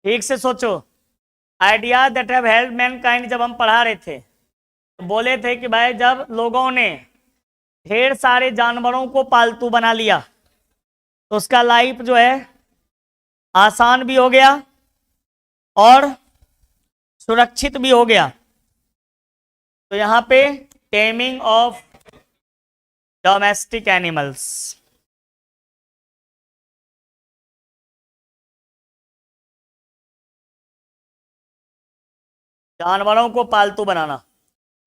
ठीक से सोचो। Idea that have help Mankind, जब हम पढ़ा रहे थे तो बोले थे कि भाई जब लोगों ने ढेर सारे जानवरों को पालतू बना लिया तो उसका लाइफ जो है आसान भी हो गया और सुरक्षित भी हो गया। तो यहां पे टेमिंग ऑफ डोमेस्टिक एनिमल्स, जानवरों को पालतू बनाना।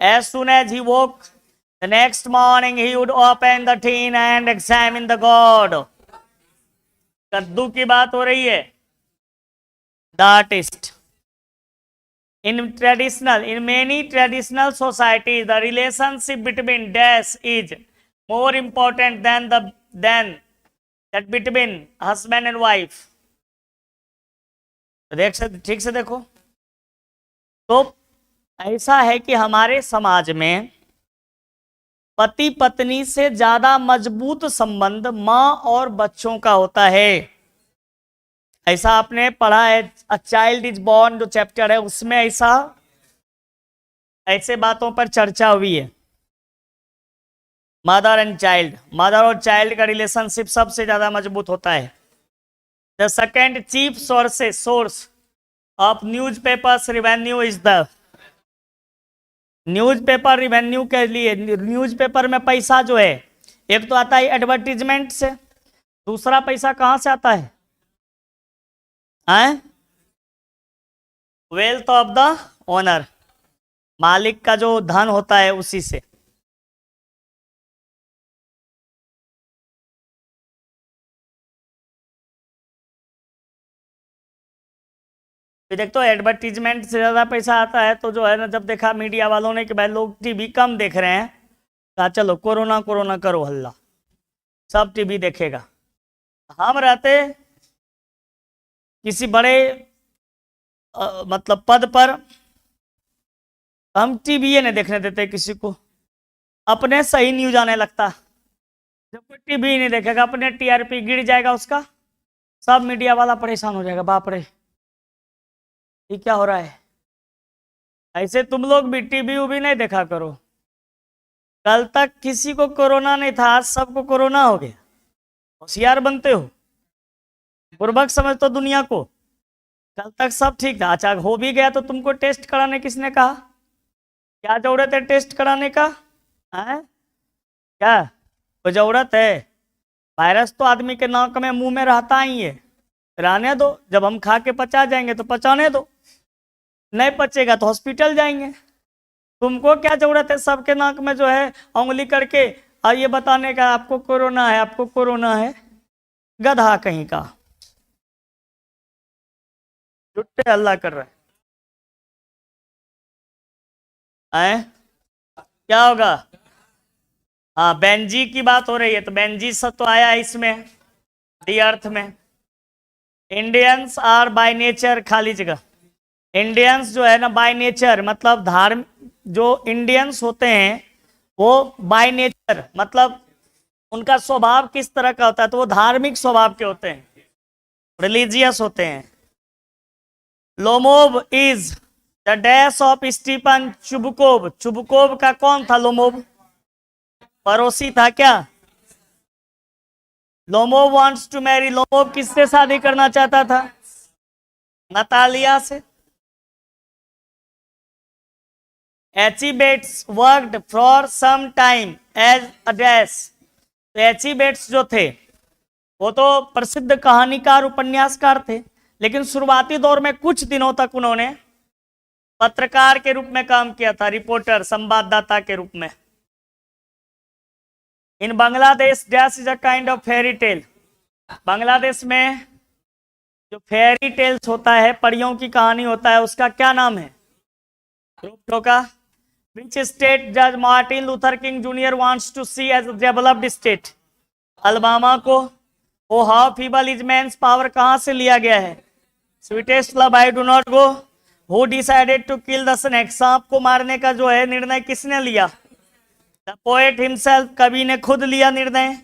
As soon as he woke the next morning, he would open the tin and examine the gourd. कद्दू की बात हो रही है। The artist. In many traditional societies, the relationship between dash is more important than that between husband and wife. ठीक से देखो, तो ऐसा है कि हमारे समाज में पति पत्नी से ज्यादा मजबूत संबंध मां और बच्चों का होता है। ऐसा आपने पढ़ा है, अ चाइल्ड इज बॉर्न जो चैप्टर है उसमें ऐसे बातों पर चर्चा हुई है। मदर एंड चाइल्ड, मदर और चाइल्ड का रिलेशनशिप सबसे ज्यादा मजबूत होता है। The second chief source of news papers revenue is the, newspaper revenue के लिए, न्यूज़पेपर में पैसा जो है एक तो आता है एडवर्टीजमेंट से, दूसरा पैसा कहां से आता है? वेल्थ ऑफ द ओनर, मालिक का जो धन होता है उसी से। देखो एडवर्टीजमेंट से ज्यादा पैसा आता है, तो जो है ना, जब देखा मीडिया वालों ने कि भाई लोग टीवी कम देख रहे हैं, कहा चलो कोरोना कोरोना करो हल्ला, सब टीवी देखेगा। हम रहते किसी बड़े मतलब पद पर, हम टीवी नहीं देखने देते किसी को, अपने सही न्यूज आने लगता। जब कोई टीवी नहीं देखेगा अपने टीआरपी गिर जाएगा उसका, सब मीडिया वाला परेशान हो जाएगा, बाप रे ये क्या हो रहा है। ऐसे तुम लोग भी टीवी उवी नहीं देखा करो। कल तक किसी को कोरोना नहीं था, आज सबको कोरोना हो गया। होशियार बनते हो, बुर्बक समझते हो दुनिया को। कल तक सब ठीक था, अच्छा हो भी गया तो तुमको टेस्ट कराने किसने कहा? क्या जरूरत है टेस्ट कराने का? है क्या कोई जरूरत है? वायरस तो आदमी के नाक में मुंह में रहता ही है, रहने दो। जब हम खा के पचा जाएंगे तो पचाने दो, नहीं पचेगा तो हॉस्पिटल जाएंगे। तुमको क्या जरूरत है सबके नाक में जो है उंगली करके और ये बताने का आपको कोरोना है, आपको कोरोना है? गधा कहीं का, झूठे हल्ला कर रहे हैं। क्या होगा? हाँ बेंजी की बात हो रही है, तो बेंजी सब तो आया इसमें, दी अर्थ में। इंडियंस आर बाय नेचर, खाली जगह, इंडियंस जो है ना बाय नेचर मतलब धार्मिक, जो इंडियंस होते हैं वो बाय नेचर मतलब उनका स्वभाव किस तरह का होता है, तो वो धार्मिक स्वभाव के होते हैं, रिलीजियस होते हैं। Lomov is the dash of Stephen Chubukov, Chubukov का कौन था लोमोव? पड़ोसी था क्या? Lomov wants to marry, Lomov किससे शादी करना चाहता था? नतालिया से। एचिबेट्स worked for some time as a dash, तो एचिबेट्स जो थे वो तो प्रसिद्ध कहानीकार उपन्यासकार थे, लेकिन शुरुआती दौर में कुछ दिनों तक उन्होंने पत्रकार के रूप में काम किया था, रिपोर्टर, संवाददाता के रूप में। In Bangladesh dash is a kind of fairy tale, Bangladesh में जो फेरी टेल्स होता है, परियों की कहानी होता है, उसका क्या नाम है? टोका। Which state Judge Martin Luther King Jr. wants to see as a developed state? Alabama को। Oh how feeble is man's power कहां से लिया गया है? Sweetest love I do not go. Who decided to kill the snake? सांप को मारने का जो है निर्णय किसने लिया? The poet himself, कवि ने खुद लिया निर्णय।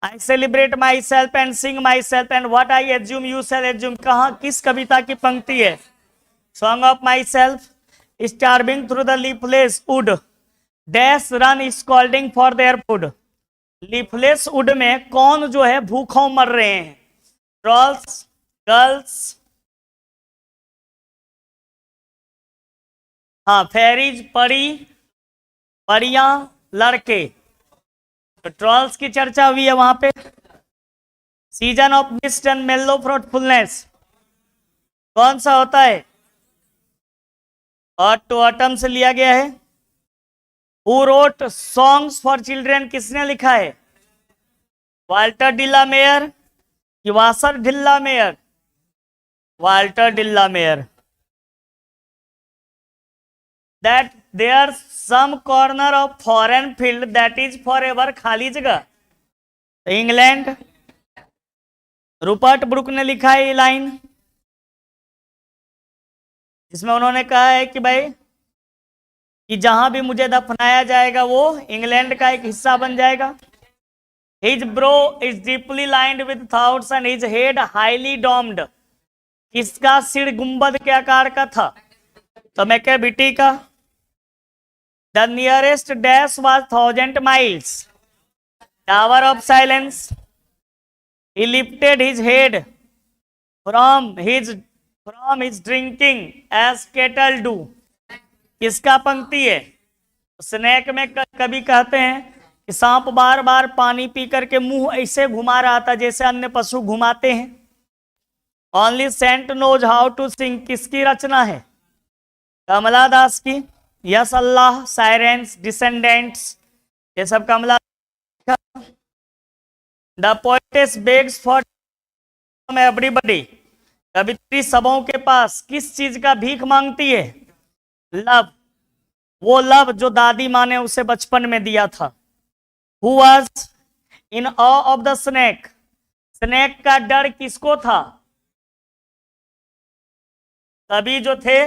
I celebrate myself and sing myself and what I assume you shall assume, कहां किस कविता की पंक्ति है? Song of myself, starving through the leafless wood, dash run scolding for their food। Leafless would में कौन जो है भूखों मर रहे हैं? ट्रॉल्स, गर्ल्स, हाँ, फेरीज परी, परियां, लड़के, तो ट्रॉल्स की चर्चा हुई है वहां पे। Season of mist and mellow fruitfulness कौन सा होता है? और टू ऑटम से लिया गया है। Who wrote songs for children किसने लिखा है? वाल्टर डिल्ला मेयर कि वासर de la Mare? Walter de la Mare. That there some corner of foreign field that is forever, खाली जगह, इंग्लैंड। रूपर्ट ब्रुक ने लिखा है ये लाइन, जिसमें उन्होंने कहा है कि भाई कि जहां भी मुझे दफनाया जाएगा वो इंग्लैंड का एक हिस्सा बन जाएगा। His brow is deeply lined with thoughts and his head highly domed. किसका सिर गुंबद के आकार का था? तो मैं क्या बेटी का। The nearest dash was 1000 miles. Tower of silence. He lifted his head from his drinking as cattle do. किसका पंक्ति है? स्नेक में कभी कहते हैं कि सांप बार बार पानी पी करके मुंह ऐसे घुमा रहा था जैसे अन्य पशु घुमाते हैं। Only saint knows how to sing किसकी रचना है? कमला दास की। यस अल्लाह, साइरेंस, डिसेंडेंट्स, ये सब Kamala. The poetess begs for everybody, कवित्री सबों के पास किस चीज का भीख मांगती है? लव, वो लव जो दादी माँ ने उसे बचपन में दिया था। Who was in awe of the snake? Snake का डर किसको था? सभी जो थे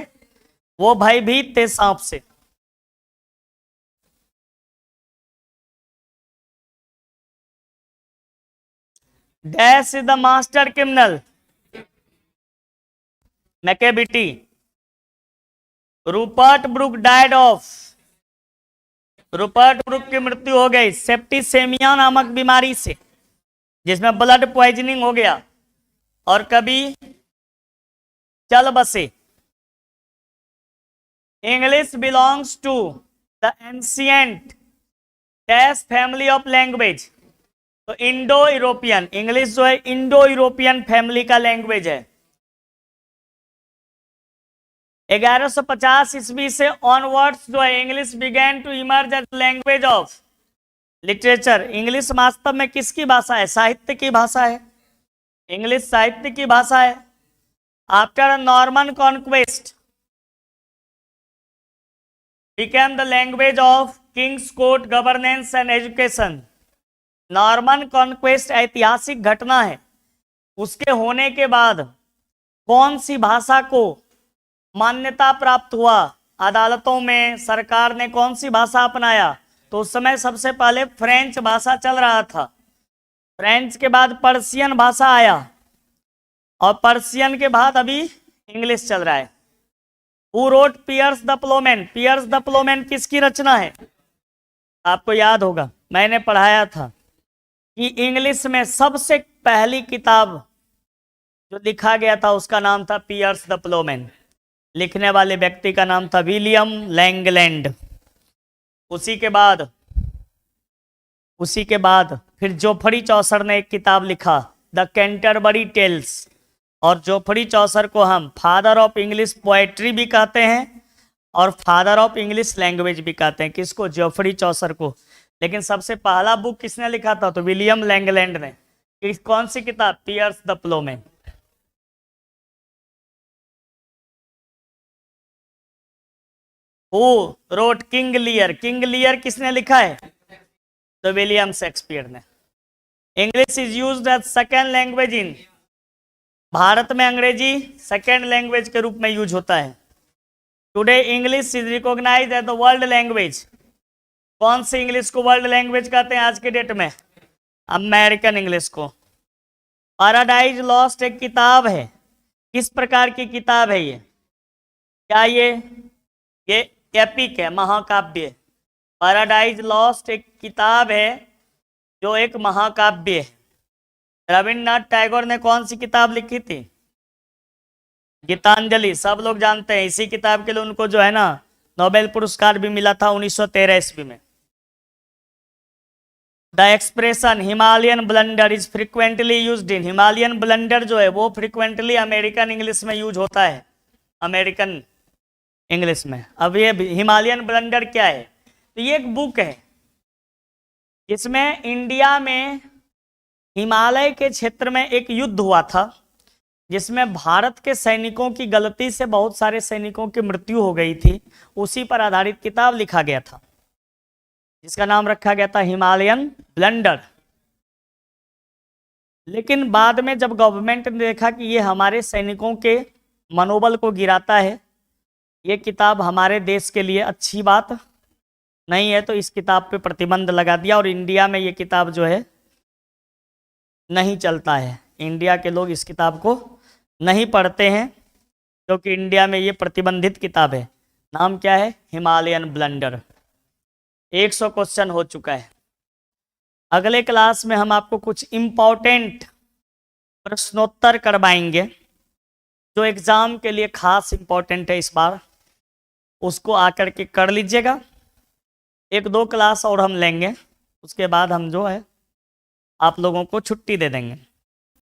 वो भयभीत थे सांप से। Dash is the master criminal? Macavity. Rupert Brooke died of, Rupert Brooke की मृत्यु हो गई सेप्टिसेमिया नामक बीमारी से, जिसमें ब्लड पॉइजनिंग हो गया। और कभी चल बसे। English belongs to the ancient dash family of language, तो इंडो यूरोपियन, इंग्लिश जो है इंडो यूरोपियन फैमिली का लैंग्वेज है। 1150 ईस्वी से ऑनवर्ड्स जो है English begins to emerge as language of literature. English वास्तव में किसकी भाषा है? साहित्य की भाषा है। इंग्लिश साहित्य की भाषा है। After Norman conquest became the language of Kings court governance and education. Norman conquest ऐतिहासिक घटना है। उसके होने के बाद कौन सी भाषा को मान्यता प्राप्त हुआ? अदालतों में सरकार ने कौन सी भाषा अपनाया? तो उस समय सबसे पहले फ्रेंच भाषा चल रहा था। फ्रेंच के बाद पर्शियन भाषा आया और पर्शियन के बाद अभी इंग्लिश चल रहा है। Who wrote Piers the Plowman? Piers the Plowman किसकी रचना है? आपको याद होगा, मैंने पढ़ाया था कि इंग्लिश में सबसे पहली किताब जो लिखा गया था उसका नाम था पियर्स द प्लोमेन। लिखने वाले व्यक्ति का नाम था विलियम लैंगलैंड। उसी के बाद फिर जोफरी चौसर ने एक किताब लिखा द कैंटरबरी टेल्स, और जोफरी चौसर को हम फादर ऑफ इंग्लिश पोएट्री भी कहते हैं और फादर ऑफ इंग्लिश लैंग्वेज भी कहते हैं। किसको? जोफरी चौसर को। लेकिन सबसे पहला बुक किसने लिखा था? तो विलियम लैंगलैंड ने। कौन सी किताब? Piers the Plowman. Who wrote King Lear? King Lear किसने लिखा है? तो विलियम शेक्सपियर ने। English is used as second language in, Bharat में अंग्रेजी सेकेंड लैंग्वेज के रूप में यूज होता है। Today English is recognised as the world language. कौन सी इंग्लिश को वर्ल्ड लैंग्वेज कहते हैं आज के डेट में? अमेरिकन इंग्लिश को। पैराडाइज लॉस्ट एक किताब है। किस प्रकार की किताब है ये? क्या ये एपिक है, महाकाव्य? पैराडाइज लॉस्ट एक किताब है जो एक महाकाव्य है। रविन्द्रनाथ टैगोर ने कौन सी किताब लिखी थी? गीतांजलि। सब लोग जानते हैं। इसी किताब के लिए उनको जो है ना नोबेल पुरस्कार भी मिला था 1913 ईस्वी में। The expression Himalayan blunder is frequently used in, Himalayan blunder जो है वो फ्रिक्वेंटली अमेरिकन इंग्लिश में यूज होता है, अमेरिकन इंग्लिश में। अब ये हिमालयन ब्लंडर क्या है, तो ये एक बुक है इसमें इंडिया में हिमालय के क्षेत्र में एक युद्ध हुआ था जिसमें भारत के सैनिकों की गलती से बहुत सारे सैनिकों की मृत्यु हो गई थी। उसी पर आधारित किताब लिखा गया था जिसका नाम रखा गया था हिमालयन ब्लंडर। लेकिन बाद में जब गवर्नमेंट ने देखा कि ये हमारे सैनिकों के मनोबल को गिराता है, ये किताब हमारे देश के लिए अच्छी बात नहीं है, तो इस किताब पे प्रतिबंध लगा दिया और इंडिया में ये किताब जो है नहीं चलता है। इंडिया के लोग इस किताब को नहीं पढ़ते हैं क्योंकि इंडिया में ये प्रतिबंधित किताब है। नाम क्या है, हिमालयन ब्लंडर। 100 क्वेश्चन हो चुका है। अगले क्लास में हम आपको कुछ इम्पोर्टेंट प्रश्नोत्तर करवाएंगे जो एग्जाम के लिए खास इम्पोर्टेंट है इस बार, उसको आकर के कर लीजिएगा। 1-2 क्लास और हम लेंगे, उसके बाद हम जो है आप लोगों को छुट्टी दे देंगे।